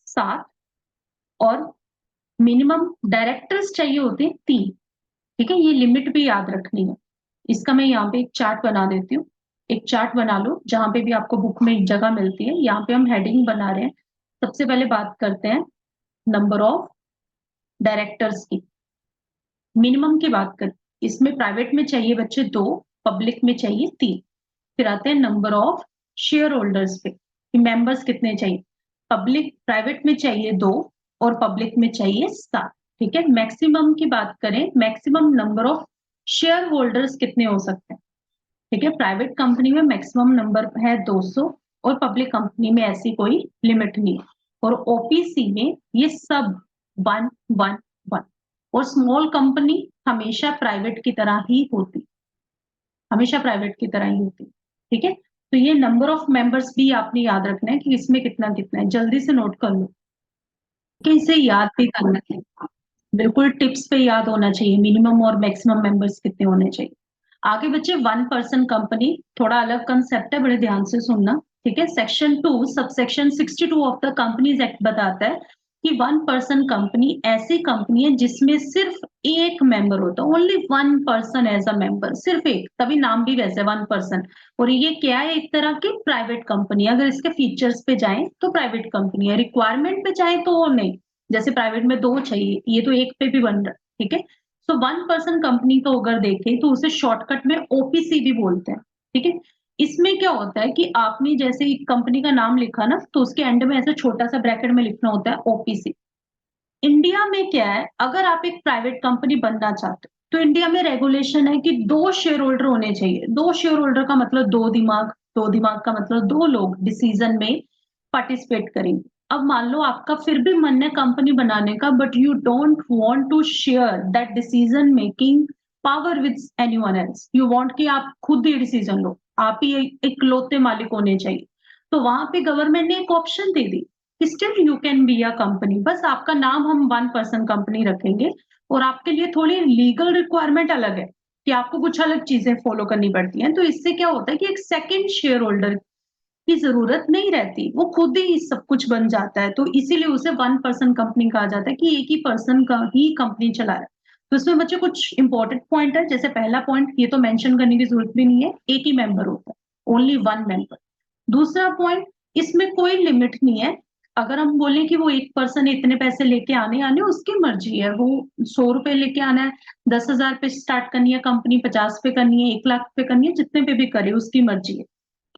7, और मिनिमम डायरेक्टर्स चाहिए होते हैं 3। ठीक है, ये लिमिट भी याद रखनी है। इसका मैं यहाँ पे एक चार्ट बना देती हूँ। एक चार्ट बना लो, जहां पे भी आपको बुक में एक जगह मिलती है, यहाँ पे हम हेडिंग बना रहे हैं। सबसे पहले बात करते हैं नंबर ऑफ डायरेक्टर्स की। मिनिमम की बात कर, इसमें प्राइवेट में चाहिए बच्चे 2, पब्लिक में चाहिए 3। फिर आते हैं नंबर ऑफ शेयर होल्डर्स पे, कि मेंबर्स कितने चाहिए। पब्लिक प्राइवेट में चाहिए 2 और पब्लिक में चाहिए 7। ठीक है, मैक्सिमम की बात करें, maximum number of share holders कितने हो सकते हैं। ठीक है, प्राइवेट कंपनी में मैक्सिमम नंबर है 200 और पब्लिक कंपनी में ऐसी कोई लिमिट नहीं है। और ओपीसी में ये सब 111, और स्मॉल कंपनी हमेशा प्राइवेट की तरह ही होती, हमेशा प्राइवेट की तरह ही होती। ठीक है, तो ये नंबर ऑफ मेंबर्स भी आपने याद रखना है कि इसमें कितना कितना है, जल्दी से नोट कर लो कि इसे याद भी करना है। बिल्कुल टिप्स पे याद होना चाहिए, मिनिमम और मैक्सिमम मेंबर्स कितने होने चाहिए। आगे बच्चे 1 पर्सन कंपनी, थोड़ा अलग कंसेप्ट है, बड़े ध्यान से सुनना। ठीक है, section 2 subsection 62 of the companies act बताता है कि 1 पर्सन कंपनी ऐसी कंपनी है जिसमें सिर्फ एक मेंबर होता है, only 1 person as a member, सिर्फ एक, तभी नाम भी वैसे 1 पर्सन। और ये क्या है, एक तरह की प्राइवेट कंपनी। अगर इसके फीचर्स पे जाएं तो प्राइवेट कंपनी है, रिक्वायरमेंट पे जाए तो नहीं, जैसे प्राइवेट में 2 चाहिए, ये तो एक पे भी बन रहा है, ठीक है। सो 1 पर्सन कंपनी को अगर देखें तो उसे शॉर्टकट में ओपीसी भी बोलते हैं, ठीक है। इसमें क्या होता है कि आपने जैसे एक कंपनी का नाम लिखा ना, तो उसके एंड में ऐसे छोटा सा ब्रैकेट में लिखना होता है ओपीसी। इंडिया में क्या है, अगर आप एक प्राइवेट कंपनी बनना चाहते हो तो इंडिया में रेगुलेशन है कि 2 शेयर होल्डर होने चाहिए। 2 शेयर होल्डर का मतलब 2 दिमाग, 2 दिमाग का मतलब 2 लोग डिसीजन में पार्टिसिपेट करेंगे। अब मान लो आपका फिर भी मन है कंपनी बनाने का, but you don't want to share that decision making power with anyone else, you want कि आप खुद ही डिसीजन लो, आप ही इकलौते मालिक होने चाहिए। तो वहां पे गवर्नमेंट ने एक option they the, still you can be a company, बस आपका नाम हम 1 पर्सन कंपनी रखेंगे, और आपके लिए थोड़ी लीगल रिक्वायरमेंट अलग है कि आपको कुछ अलग चीजें फॉलो करनी पड़ती हैं। तो इससे क्या होता है कि एक सेकंड शेयर होल्डर की जरूरत नहीं रहती, वो खुद ही सब कुछ बन जाता है। तो इसीलिए उसे 1 पर्सन कंपनी कहा जाता है कि एक ही पर्सन का ही कंपनी चला रहा है। तो इसमें बच्चे कुछ इंपॉर्टेंट पॉइंट है, जैसे पहला पॉइंट ये तो मेंशन करने की जरूरत भी नहीं है, एक ही मेंबर होता है, ओनली 1 मेंबर। दूसरा पॉइंट, इसमें कोई लिमिट नहीं है। अगर हम बोलें कि वो एक पर्सन इतने पैसे लेके आने आने उसकी मर्जी है, वो 100 रुपए लेके आना है, 10,000 पे स्टार्ट करनी है कंपनी, 50 पे करनी है, 1 लाख पे करनी है, जितने पे भी करे उसकी मर्जी है।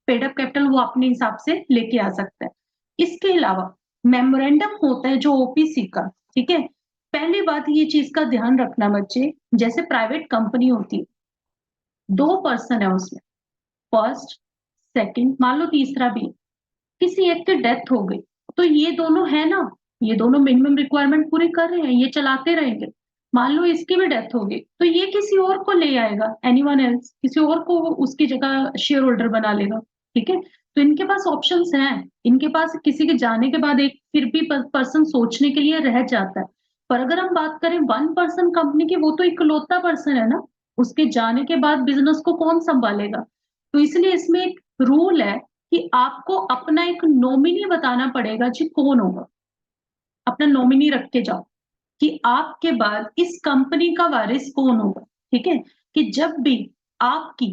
पेड अप कैपिटल वो अपने हिसाब से लेके आ सकता है। इसके अलावा मेमोरेंडम होता है जो ओपीसी का, ठीक है। पहली बात ये चीज का ध्यान रखना बच्चे, जैसे प्राइवेट कंपनी होती है, 2 पर्सन है उसमें, फर्स्ट, सेकंड, मान लो तीसरा भी, किसी एक की डेथ हो गई, तो ये दोनों है ना, ये दोनों मिनिमम रिक्वायरमेंट पूरी कर रहे हैं, ये चलाते रहेंगे। मान लो इसकी भी डेथ हो गई तो ये किसी और को ले आएगा, एनीवन एल्स, किसी और को उसकी जगह शेयर होल्डर बना लेगा, ठीक है। तो इनके पास ऑप्शंस हैं, इनके पास किसी के जाने के बाद एक फिर भी पर्सन सोचने के लिए रह जाता है। पर अगर हम बात करें 1 पर्सन कंपनी की, वो तो इकलौता पर्सन है ना, उसके जाने के बाद बिजनेस को कौन संभालेगा। तो इसलिए इसमें एक रूल है कि आपको अपना एक नॉमिनी बताना पड़ेगा जी, कौन होगा। अपना नॉमिनी रख के जाओ कि आपके बाद इस कंपनी का वारिस कौन होगा, ठीक है। कि जब भी आपकी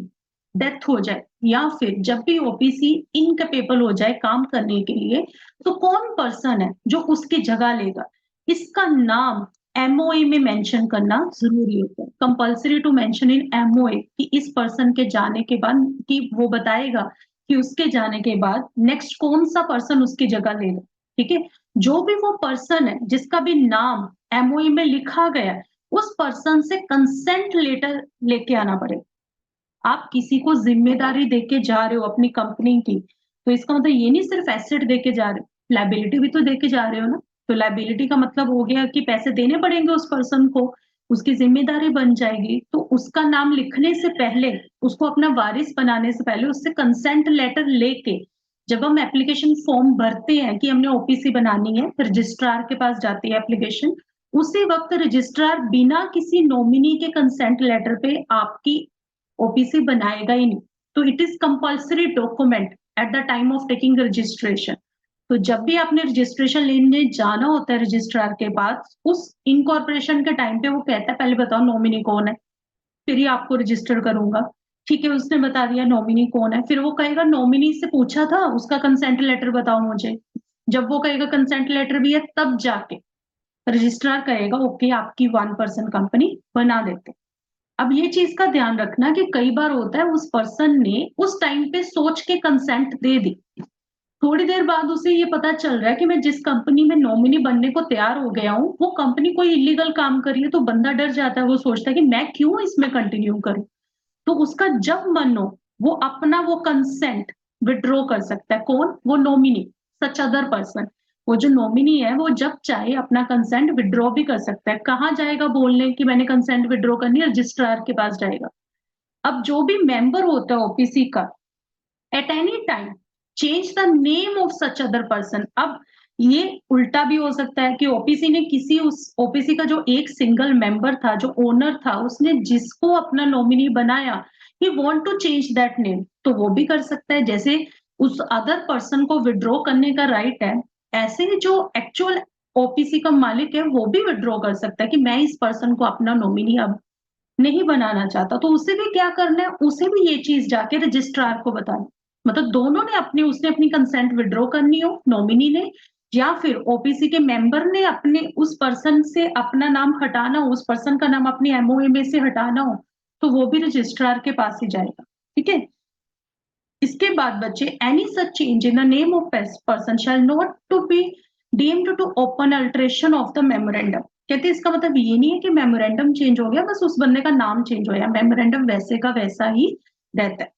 डेथ हो जाए या फिर जब भी ओपीसी इनकैपेबल हो जाए काम करने के लिए, तो कौन पर्सन है जो उसकी जगह लेगा, इसका नाम एमओए में मेंशन करना जरूरी होता है। Compulsory to mention in MOA कि इस पर्सन के जाने के बाद, कि वो बताएगा कि उसके जाने के बाद नेक्स्ट कौन सा पर्सन उसकी जगह लेगा, ठीक है। जो भी वो पर्सन है जिसका भी नाम एमओई में लिखा गया है, उस पर्सन से कंसेंट लेटर लेके आना पड़ेगा। आप किसी को जिम्मेदारी देके जा रहे हो अपनी कंपनी की, तो इसका मतलब ये नहीं सिर्फ एसेट देके जा रहे हो, लाइबिलिटी भी तो देके जा रहे हो ना। तो लाइबिलिटी का मतलब हो गया कि पैसे देने पड़ेंगे उस पर्सन को, उसकी जिम्मेदारी बन जाएगी। तो उसका नाम लिखने से पहले, उसको अपना वारिस बनाने से पहले उससे कंसेंट लेटर लेके, जब हम एप्लीकेशन फॉर्म भरते हैं कि हमने ओपीसी बनानी है, रजिस्ट्रार के पास जाती है एप्लीकेशन, उसी वक्त रजिस्ट्रार बिना किसी नॉमिनी के कंसेंट लेटर पे आपकी ओपीसी बनाएगा ही नहीं। तो it is compulsory document at the time of taking registration. तो जब भी आपने रजिस्ट्रेशन लेने जाना होता है रजिस्ट्रार के पास, उस इनकॉर्पोरेशन के टाइम पे वो कहता है पहले बताओ नॉमिनी कौन है, फिर ही आपको रजिस्टर करूंगा, ठीक है। उसने बता दिया नॉमिनी कौन है, फिर वो कहेगा नॉमिनी से पूछा था, उसका कंसेंट लेटर बताओ मुझे। जब वो कहेगा कंसेंट लेटर भी है, तब जाके रजिस्ट्रार कहेगा ओके आपकी 1 पर्सन कंपनी बना देते। अब ये चीज का ध्यान रखना कि कई बार होता है उस पर्सन ने उस टाइम पे सोच के कंसेंट दे दी, थोड़ी देर बाद उसे ये पता चल रहा है कि मैं जिस कंपनी में नॉमिनी बनने को तैयार हो गया हूँ वो कंपनी कोई इलीगल काम कर रही है, तो बंदा डर जाता है, वो सोचता है कि मैं क्यों इसमें कंटिन्यू करूं। तो उसका जब मन हो वो अपना वो कंसेंट विड्रॉ कर सकता है। कौन? वो नॉमिनी, सच अदर पर्सन। वो जो नॉमिनी है वो जब चाहे अपना कंसेंट विड्रॉ भी कर सकता है। कहाँ जाएगा बोलने कि मैंने कंसेंट विड्रॉ करनी है? रजिस्ट्रार के पास जाएगा। अब जो भी मेंबर होता है ओपीसी का, at any time change the name of such other person. अब ये उल्टा भी हो सकता है कि ओपीसी ने किसी, उस ओपीसी का जो एक सिंगल मेंबर था, जो ओनर था, उसने जिसको अपना नॉमिनी बनाया, he want to change that name, तो वो भी कर सकता है। जैसे उस अदर पर्सन को विड्रॉ करने का राइट है, ऐसे ही जो एक्चुअल ओपीसी का मालिक है वो भी विड्रॉ कर सकता है कि मैं इस पर्सन को अपना नॉमिनी अब नहीं बनाना चाहता, तो उसे भी क्या करना है, उसे भी ये चीज जाके रजिस्ट्रार को बताना। मतलब दोनों ने अपनी, उसने अपनी कंसेंट विड्रॉ करनी हो नॉमिनी ने, या फिर ओपीसी के मेंबर ने अपने उस पर्सन से अपना नाम हटाना हो, उस पर्सन का नाम अपनी एमओए में से हटाना हो, तो वो भी रजिस्ट्रार के पास ही जाएगा। ठीक है। इसके बाद बच्चे, any such change in the name of person shall not to be deemed to open alteration of the memorandum. कहते हैं इसका मतलब ये नहीं है कि मेमोरेंडम चेंज हो गया, बस उस बंदे का नाम चेंज हो गया, मेमोरेंडम वैसे का वैसा ही रहता है।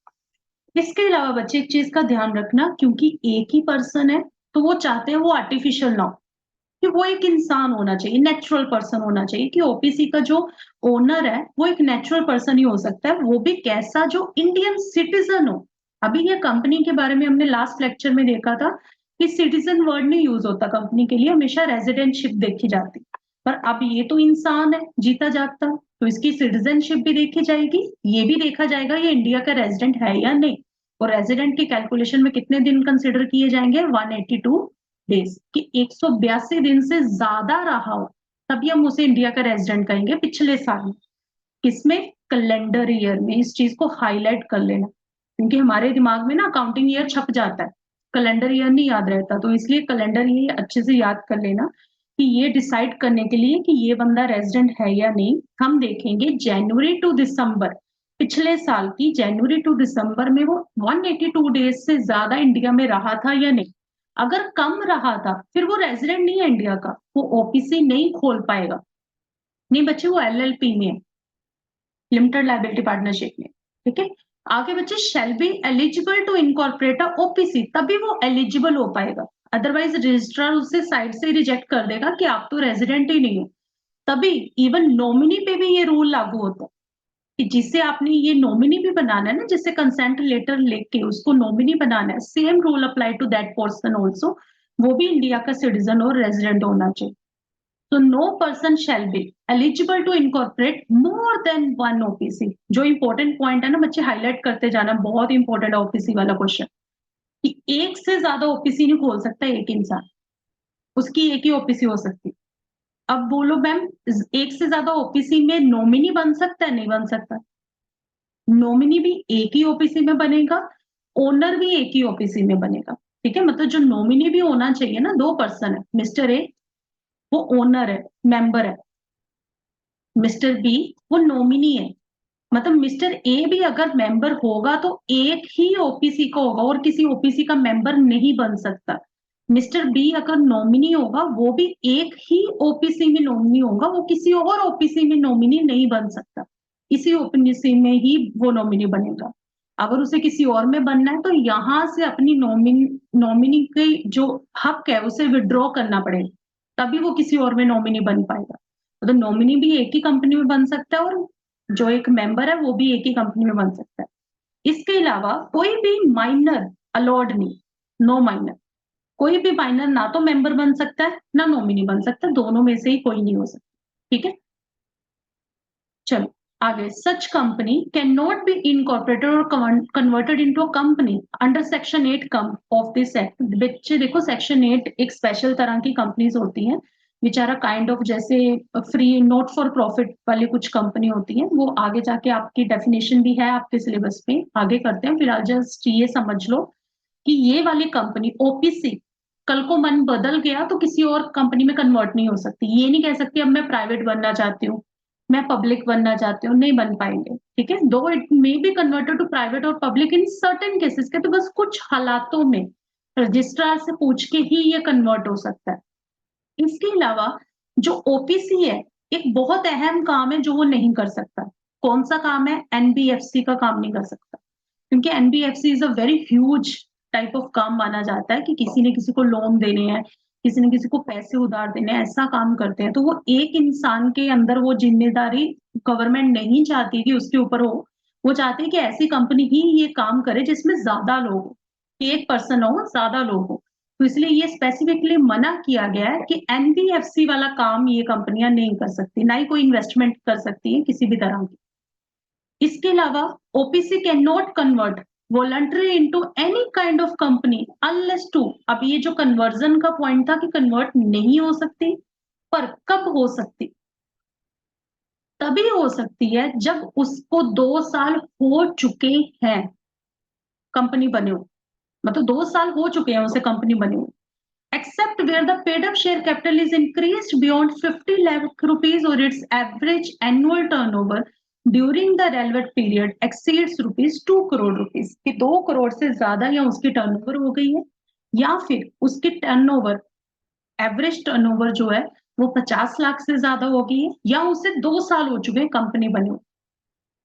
इसके अलावा बच्चे एक चीज का ध्यान रखना, क्योंकि एक ही पर्सन है तो वो चाहते हैं वो आर्टिफिशियल ना हो, कि वो एक इंसान होना चाहिए, नेचुरल पर्सन होना चाहिए, कि ओपीसी का जो ओनर है वो एक नेचुरल पर्सन ही हो सकता है, वो भी कैसा, जो इंडियन सिटीजन हो। अभी ये कंपनी के बारे में हमने लास्ट लेक्चर में देखा था कि सिटीजन वर्ड नहीं यूज होता कंपनी के लिए, हमेशा रेजिडेंटशिप देखी जाती। पर अब ये तो इंसान है जीता जागता, तो इसकी सिटीजनशिप भी देखी जाएगी, ये भी देखा जाएगा ये इंडिया का रेजिडेंट है या नहीं। और रेजिडेंट की कैलकुलेशन में कितने दिन कंसिडर किए जाएंगे, 182 डेज, कि 182 दिन से ज्यादा रहा हो तभी हम उसे इंडिया का रेजिडेंट कहेंगे पिछले साल में। किसमें, कैलेंडर ईयर में। इस चीज को हाईलाइट कर लेना, क्योंकि हमारे दिमाग में ना अकाउंटिंग ईयर छप जाता है, कैलेंडर ईयर नहीं याद रहता, तो इसलिए कैलेंडर ईयर अच्छे से याद कर लेना कि ये डिसाइड करने के लिए कि ये बंदा रेजिडेंट है या नहीं, हम देखेंगे जनवरी टू दिसंबर, पिछले साल की जनवरी टू दिसंबर में वो 182 डेज से ज्यादा इंडिया में रहा था या नहीं। अगर कम रहा था फिर वो रेजिडेंट नहीं है इंडिया का, वो ओपीसी नहीं खोल पाएगा। नहीं बच्चे, वो एलएलपी में है, लिमिटेड लाइबिलिटी पार्टनरशिप में। ठीक है। आगे बच्चे, shall be eligible to incorporate a OPC, तभी वो एलिजिबल हो पाएगा, अदरवाइज रजिस्ट्रार उससे साइड से रिजेक्ट कर देगा कि आप तो रेजिडेंट ही नहीं हो। तभी इवन नॉमिनी पे भी ये रूल लागू होता है कि जिसे आपने ये नॉमिनी भी बनाना है ना, जिससे कंसेंट लेटर लेके उसको नॉमिनी बनाना है, same rule apply to that person also, वो भी इंडिया का सिटीजन और रेजिडेंट होना चाहिए। तो no person shall be eligible to incorporate more than one OPC. जो इंपॉर्टेंट पॉइंट है ना बच्चे, हाईलाइट करते जाना, बहुत इंपॉर्टेंट है ओपीसी वाला क्वेश्चन, कि एक से ज्यादा ओपीसी नहीं खोल सकता एक इंसान, उसकी एक ही ओपीसी हो सकती। अब बोलो मैम, एक से ज्यादा ओपीसी में नॉमिनी बन सकता है, नहीं बन सकता। नॉमिनी भी एक ही ओपीसी में बनेगा, ओनर भी एक ही ओपीसी में बनेगा। ठीक है, मतलब जो नॉमिनी भी होना चाहिए ना, दो पर्सन है, मिस्टर ए वो ओनर है, मेंबर है, मिस्टर बी वो नॉमिनी है। मतलब मिस्टर ए भी अगर मेंबर होगा तो एक ही ओपीसी का होगा और किसी ओपीसी का मेंबर नहीं बन सकता। मिस्टर बी अगर नॉमिनी होगा वो भी एक ही ओपीसी में नॉमिनी होगा, वो किसी और ओपीसी में नॉमिनी नहीं बन सकता, इसी ओपीसी में ही वो नॉमिनी बनेगा। अगर उसे किसी और में बनना है तो यहां से अपनी नॉमिनी के जो हक है उसे विड्रॉ करना पड़ेगा, तभी वो किसी और में नॉमिनी बन पाएगा। तो नॉमिनी भी एक ही कंपनी में बन सकता है और जो एक मेंबर है वो भी एक ही कंपनी में बन सकता है। इसके अलावा कोई भी माइनर अलाउड नहीं, नो माइनर, कोई भी माइनर ना तो मेंबर बन सकता है ना नॉमिनी बन सकता है, दोनों में से ही कोई नहीं हो सकता। ठीक है, चलो आगे। Such company can not be incorporated और converted into a company under section 8 come of this act. बच्चे देखो, सेक्शन 8 एक स्पेशल तरह की कंपनीज होती हैं, बेचारा काइंड ऑफ जैसे फ्री नॉट फॉर प्रॉफिट वाली कुछ कंपनी होती है, वो आगे जाके आपकी डेफिनेशन भी है आपके सिलेबस में, आगे करते हैं। फिलहाल जस्ट ये समझ लो कि ये वाली कंपनी ओपीसी कल को मन बदल गया तो किसी और कंपनी में कन्वर्ट नहीं हो सकती। ये नहीं कह सकती अब मैं प्राइवेट बनना चाहती हूँ, मैं पब्लिक बनना चाहती हूँ, नहीं बन पाएंगे। ठीक है, though it may be converted to private और पब्लिक इन सर्टेन केसेस के, तो बस कुछ हालातों में रजिस्ट्रार से पूछ के ही ये कन्वर्ट हो सकता है। इसके अलावा जो ओपीसी है, एक बहुत अहम काम है जो वो नहीं कर सकता। कौन सा काम है, एनबीएफसी का काम नहीं कर सकता, क्योंकि NBFC is a very huge type of काम माना जाता है कि किसी ने किसी को लोन देने हैं, किसी ने किसी को पैसे उधार देने हैं, ऐसा काम करते हैं। तो वो एक इंसान के अंदर वो जिम्मेदारी गवर्नमेंट नहीं चाहती कि उसके ऊपर हो, वो चाहती है कि ऐसी कंपनी ही ये काम करे जिसमें ज्यादा लोग हो, एक पर्सन हो ज्यादा लोग हो। तो इसलिए ये स्पेसिफिकली मना किया गया है कि एनबीएफसी वाला काम ये कंपनियां नहीं कर सकती, ना ही कोई इन्वेस्टमेंट कर सकती है किसी भी तरह की। इसके अलावा OPC can not convert voluntary into any kind of company unless two, अब ये जो कन्वर्जन का पॉइंट था कि कन्वर्ट नहीं हो सकती, पर कब हो सकती, तभी हो सकती है जब उसको 2 साल हो चुके हैं कंपनी बने हो, मतलब 2 साल हो चुके हैं उसे कंपनी बने हो, except where the paid up share capital is increased beyond 50 lakh rupees or its average annual turnover during the relevant period exceeds rupees 2 crore rupees, कि 2 करोड़ से ज्यादा या उसकी टर्नओवर हो गई है, या फिर उसकी टर्नओवर एवरेज टर्नओवर जो है वो 50 लाख से ज्यादा हो गई है, या उसे 2 साल हो चुके हैं कंपनी बने हो,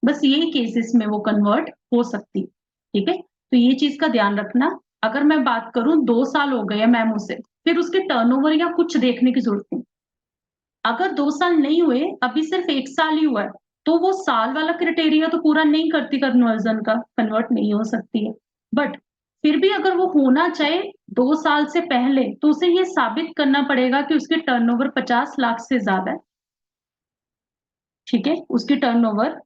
बस यही केसेस में वो कन्वर्ट हो सकती है। ठीक है, तो ये चीज का ध्यान रखना। अगर मैं बात करूं 2 साल हो गए मैम उसे, फिर उसके टर्नओवर या कुछ देखने की जरूरत नहीं। अगर 2 साल नहीं हुए, अभी सिर्फ 1 साल ही हुआ है, तो वो साल वाला क्राइटेरिया तो पूरा नहीं करती कन्वर्जन का, कन्वर्ट नहीं हो सकती है। बट फिर भी अगर वो होना चाहे 2 साल से पहले, तो उसे ये साबित करना पड़ेगा कि उसके टर्नओवर 50 लाख से ज्यादा है। ठीक है, उसकी टर्नओवर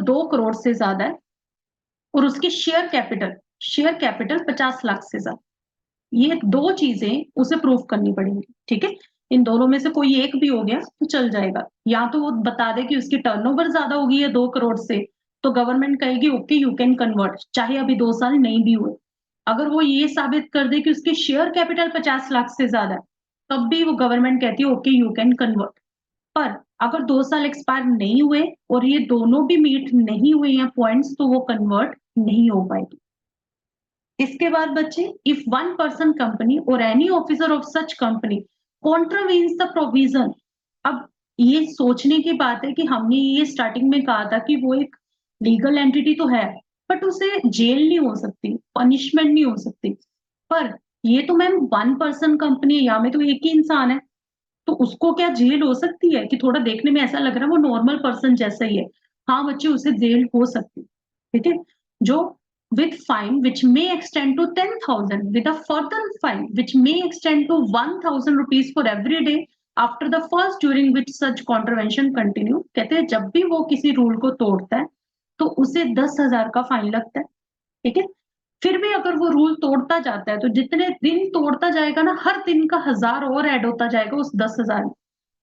2 करोड़ से ज्यादा है, और उसकी शेयर कैपिटल 50 लाख से ज्यादा, ये 2 चीजें उसे प्रूव करनी पड़ेंगी। ठीक है, इन दोनों में से कोई एक भी हो गया तो चल जाएगा, या तो वो बता दे कि उसकी टर्नओवर ज्यादा होगी है 2 करोड़ से, तो गवर्नमेंट कहेगी ओके यू कैन कन्वर्ट, चाहे अभी 2 साल नहीं भी हुए। अगर वो ये साबित कर दे कि उसकी शेयर कैपिटल 50 लाख से ज्यादा है, तब भी वो गवर्नमेंट कहती है ओके यू कैन कन्वर्ट। पर अगर 2 साल एक्सपायर नहीं हुए और ये दोनों भी मीट नहीं हुए हैं पॉइंट्स, तो वो कन्वर्ट नहीं हो पाएगी। इसके बाद बच्चे, इफ वन पर्सन कंपनी और any officer of such company contravenes the provision, अब ये सोचने की बात है कि हमने ये स्टार्टिंग में कहा था कि वो एक लीगल एंटिटी तो है, बट उसे जेल नहीं हो सकती, पनिशमेंट नहीं हो सकती। पर ये तो मैम वन पर्सन कंपनी है, यहाँ में तो एक ही इंसान है, तो उसको क्या जेल हो सकती है? कि थोड़ा देखने में ऐसा लग रहा है वो नॉर्मल पर्सन जैसा ही है। हाँ बच्चे, उसे जेल हो सकती है। ठीक है, जो with fine which may extend to 10,000 with a further fine which may extend to 1,000 rupees for every day after the first during which such contravention continue, कहते हैं जब भी वो किसी रूल को तोड़ता है तो उसे 10,000 का फाइन लगता है। ठीक है, फिर भी अगर वो रूल तोड़ता जाता है तो जितने दिन तोड़ता जाएगा ना, हर दिन का 1000 और ऐड होता जाएगा उस 10,000 में।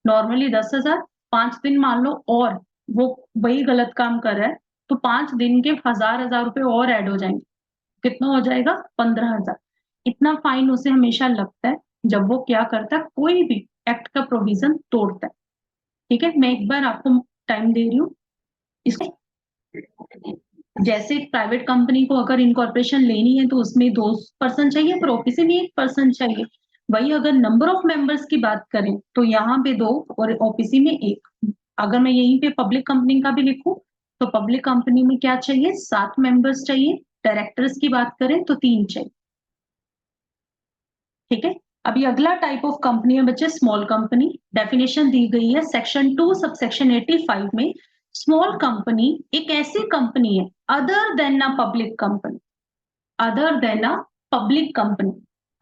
नॉर्मली 10,000, 5 दिन मान लो, और वो वही गलत काम कर रहा है, तो 5 दिन के 1000 रुपए और ऐड हो जाएंगे, कितना हो जाएगा? 15,000। इतना फाइन उसे हमेशा लगता है जब वो क्या करता है, कोई भी एक्ट का प्रोविजन तोड़ता है। ठीक है, मैं एक बार आपको टाइम दे रही हूँ। इसको जैसे प्राइवेट कंपनी को अगर इनकॉर्पोरेशन लेनी है तो उसमें 2 पर्सन चाहिए, पर ओपीसी में 1 पर्सन चाहिए। वही अगर नंबर ऑफ मेंबर्स की बात करें तो यहाँ पे 2 और ओपीसी में 1। अगर मैं यहीं पे पब्लिक कंपनी का भी लिखूं तो पब्लिक कंपनी में क्या चाहिए? 7 मेंबर्स चाहिए। डायरेक्टर्स की बात करें तो 3 चाहिए। ठीक है, अभी अगला टाइप ऑफ कंपनी है बच्चे स्मॉल कंपनी। डेफिनेशन दी गई है सेक्शन 2 सब सेक्शन 85 में। स्मॉल कंपनी एक ऐसी कंपनी है other than a public company, other than a public company.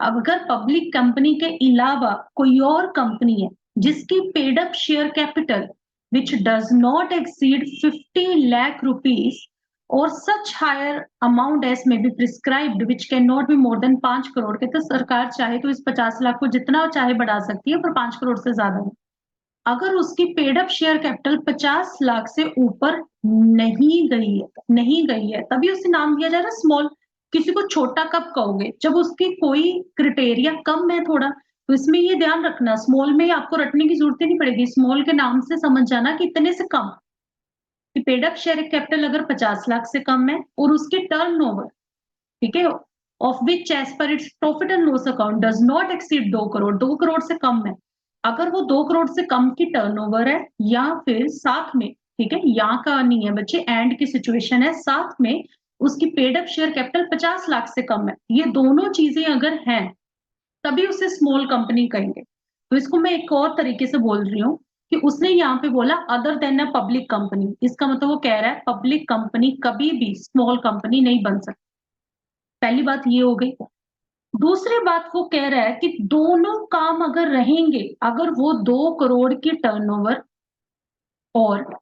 अगर पब्लिक कंपनी के अलावा कोई और कंपनी है जिसकी paid up share capital which does not exceed 50 lakh rupees और सच हायर अमाउंट एस में be prescribed which can not be more than 5 crore के, तो सरकार चाहे तो इस 50 लाख को जितना चाहे बढ़ा सकती है, पर 5 करोड़ से ज्यादा नहीं। अगर उसकी paid up share capital 50 lakh से ऊपर नहीं गई है तभी उसे नाम दिया जा रहा है स्मॉल। किसी को छोटा कब कहोगे? जब उसकी कोई क्राइटेरिया कम है थोड़ा। तो इसमें ये ध्यान रखना, स्मॉल में आपको रटने की जरूरत ही नहीं पड़ेगी, स्मॉल के नाम से समझ जाना कि इतने से कम, कि पेड अप शेयर कैपिटल अगर 50 लाख से कम है और उसकी टर्नओवर, ठीक है, of which as per its profit and loss account does not exceed 2 crore, 2 crore से कम है। अगर वो 2 करोड़ से कम की टर्नओवर है, या फिर साथ में, ठीक है, यहाँ का नहीं है बच्चे, एंड की सिचुएशन है, साथ में उसकी paid up share capital 50 lakh से कम है, ये दोनों चीजें अगर हैं तभी उसे स्मॉल कंपनी कहेंगे। तो इसको मैं एक और तरीके से बोल रही हूँ कि उसने यहाँ पे बोला other than a public company, इसका मतलब वो कह रहा है पब्लिक कंपनी कभी भी स्मॉल कंपनी नहीं बन सकती। पहली बात ये हो गई। दूसरी बात वो कह रहा है कि दोनों काम अगर रहेंगे, अगर वो 2 करोड़ की टर्नओवर और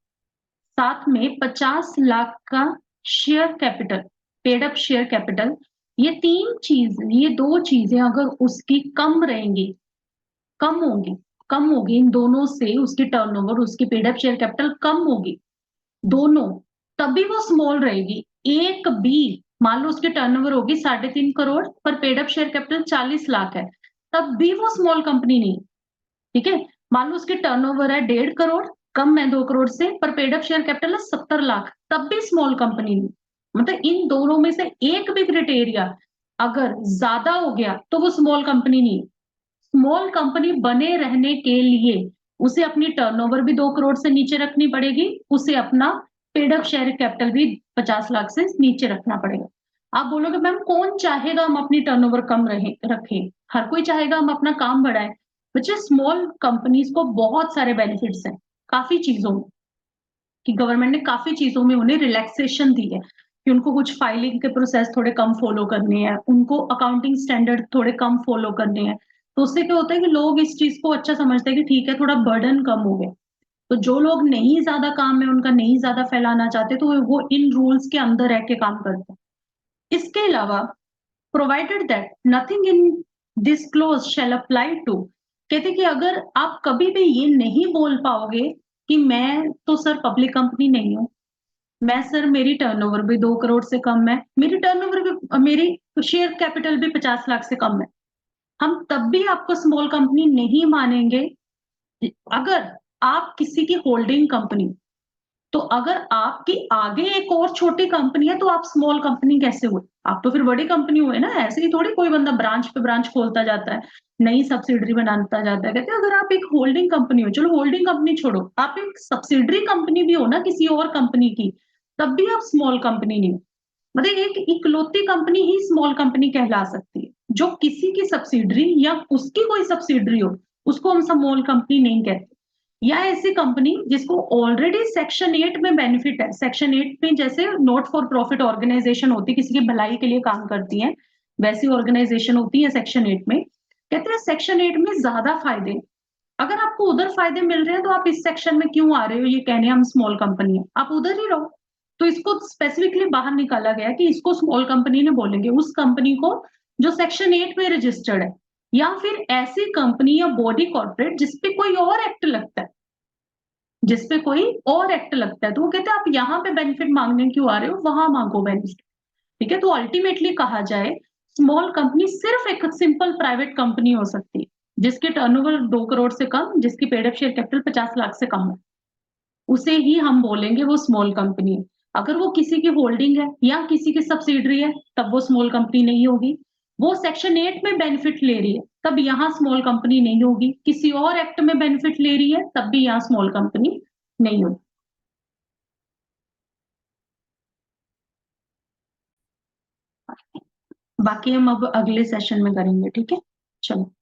साथ में 50 लाख का share capital, paid up share capital, ये दो चीजें अगर उसकी कम रहेंगी, कम होगी इन दोनों से, उसकी टर्नओवर, उसकी पेड अप शेयर कैपिटल कम होगी दोनों, तभी वो स्मॉल रहेगी। एक बी, मान लो उसकी टर्नओवर होगी 3.5 करोड़ पर paid up share capital 40 lakh है, तब भी वो स्मॉल कंपनी नहीं। ठीक है, मान लो उसकी टर्नओवर है 1.5 करोड़, कम है 2 करोड़ से, पर पेड अप शेयर कैपिटल है 70 लाख, तब भी स्मॉल कंपनी नहीं। मतलब इन दोनों में से एक भी क्राइटेरिया अगर ज्यादा हो गया तो वो स्मॉल कंपनी नहीं। स्मॉल कंपनी बने रहने के लिए उसे अपनी टर्नओवर भी 2 करोड़ से नीचे रखनी पड़ेगी, उसे अपना पेड अप शेयर कैपिटल भी 50 लाख से नीचे रखना पड़ेगा। आप बोलोगे मैम कौन चाहेगा हम अपनी टर्नओवर कम रखें, हर कोई चाहेगा हम अपना काम बढ़ाएं। बच्चे स्मॉल कंपनीज को बहुत सारे बेनिफिट्स हैं, काफी चीजों में, कि गवर्नमेंट ने काफी चीजों में उन्हें रिलैक्सेशन दी है, कि उनको कुछ फाइलिंग के प्रोसेस थोड़े कम फॉलो करने हैं, उनको अकाउंटिंग स्टैंडर्ड थोड़े कम फॉलो करने हैं। तो उससे क्या होता है कि लोग इस चीज को अच्छा समझते हैं कि ठीक है थोड़ा बर्डन कम हो गया। तो जो लोग नहीं ज्यादा काम में उनका नहीं ज्यादा फैलाना चाहते तो वो इन रूल्स के अंदर रह के काम करते हैं। इसके अलावा provided that nothing in this clause shall apply to, कहते कि अगर आप कभी भी ये नहीं बोल पाओगे कि मैं तो सर पब्लिक कंपनी नहीं हूं, मैं सर मेरी टर्नओवर भी 2 करोड़ से कम है, मेरी टर्नओवर भी, मेरी शेयर कैपिटल भी 50 लाख से कम है, हम तब भी आपको स्मॉल कंपनी नहीं मानेंगे। अगर आप किसी की होल्डिंग कंपनी, तो अगर आपकी आगे एक और छोटी कंपनी है तो आप स्मॉल कंपनी कैसे हुए? आप तो फिर बड़ी कंपनी हुए ना। ऐसे ही थोड़ी कोई बंदा ब्रांच पे ब्रांच खोलता जाता है, नई सब्सिडरी बनाता जाता है। कहते हैं अगर आप एक होल्डिंग कंपनी हो, चलो होल्डिंग कंपनी छोड़ो, आप एक सब्सिडरी कंपनी भी हो ना किसी और कंपनी की, तब भी आप स्मॉल कंपनी नहीं हो। मतलब एक इकलौती कंपनी ही स्मॉल कंपनी कहला सकती है, जो किसी की सब्सिडरी या उसकी कोई सब्सिडरी हो, उसको हम स्मॉल कंपनी नहीं कहते। या ऐसी कंपनी जिसको ऑलरेडी सेक्शन 8 में बेनिफिट है, सेक्शन 8 में जैसे नॉट फॉर प्रॉफिट ऑर्गेनाइजेशन होती है, किसी की भलाई के लिए काम करती है, वैसी ऑर्गेनाइजेशन होती है सेक्शन 8 में। कहते हैं सेक्शन 8 में ज्यादा फायदे, अगर आपको उधर फायदे मिल रहे हैं तो आप इस सेक्शन में क्यों आ रहे हो ये कहने हम स्मॉल कंपनी है, आप उधर ही रहो। तो इसको स्पेसिफिकली बाहर निकाला गया कि इसको स्मॉल कंपनी ने बोलेंगे उस कंपनी को जो सेक्शन 8 में रजिस्टर्ड है, या फिर ऐसी कंपनी या बॉडी कॉर्पोरेट जिसपे कोई और एक्ट लगता है, जिसपे कोई और एक्ट लगता है। तो वो कहते हैं आप यहाँ पे बेनिफिट मांगने क्यों आ रहे हो, वहां मांगो बेनिफिट। ठीक है, तो अल्टीमेटली कहा जाए स्मॉल कंपनी सिर्फ एक सिंपल प्राइवेट कंपनी हो सकती है जिसके टर्नओवर 2 करोड़ से कम, जिसकी paid up share capital 50 lakh से कम है, उसे ही हम बोलेंगे वो स्मॉल कंपनी है। अगर वो किसी की होल्डिंग है या किसी की सब्सिडरी है तब वो स्मॉल कंपनी नहीं होगी। वो सेक्शन 8 में बेनिफिट ले रही है तब यहाँ स्मॉल कंपनी नहीं होगी, किसी और एक्ट में बेनिफिट ले रही है तब भी यहाँ स्मॉल कंपनी नहीं होगी। बाकी हम अब अगले सेशन में करेंगे, ठीक है। चलो।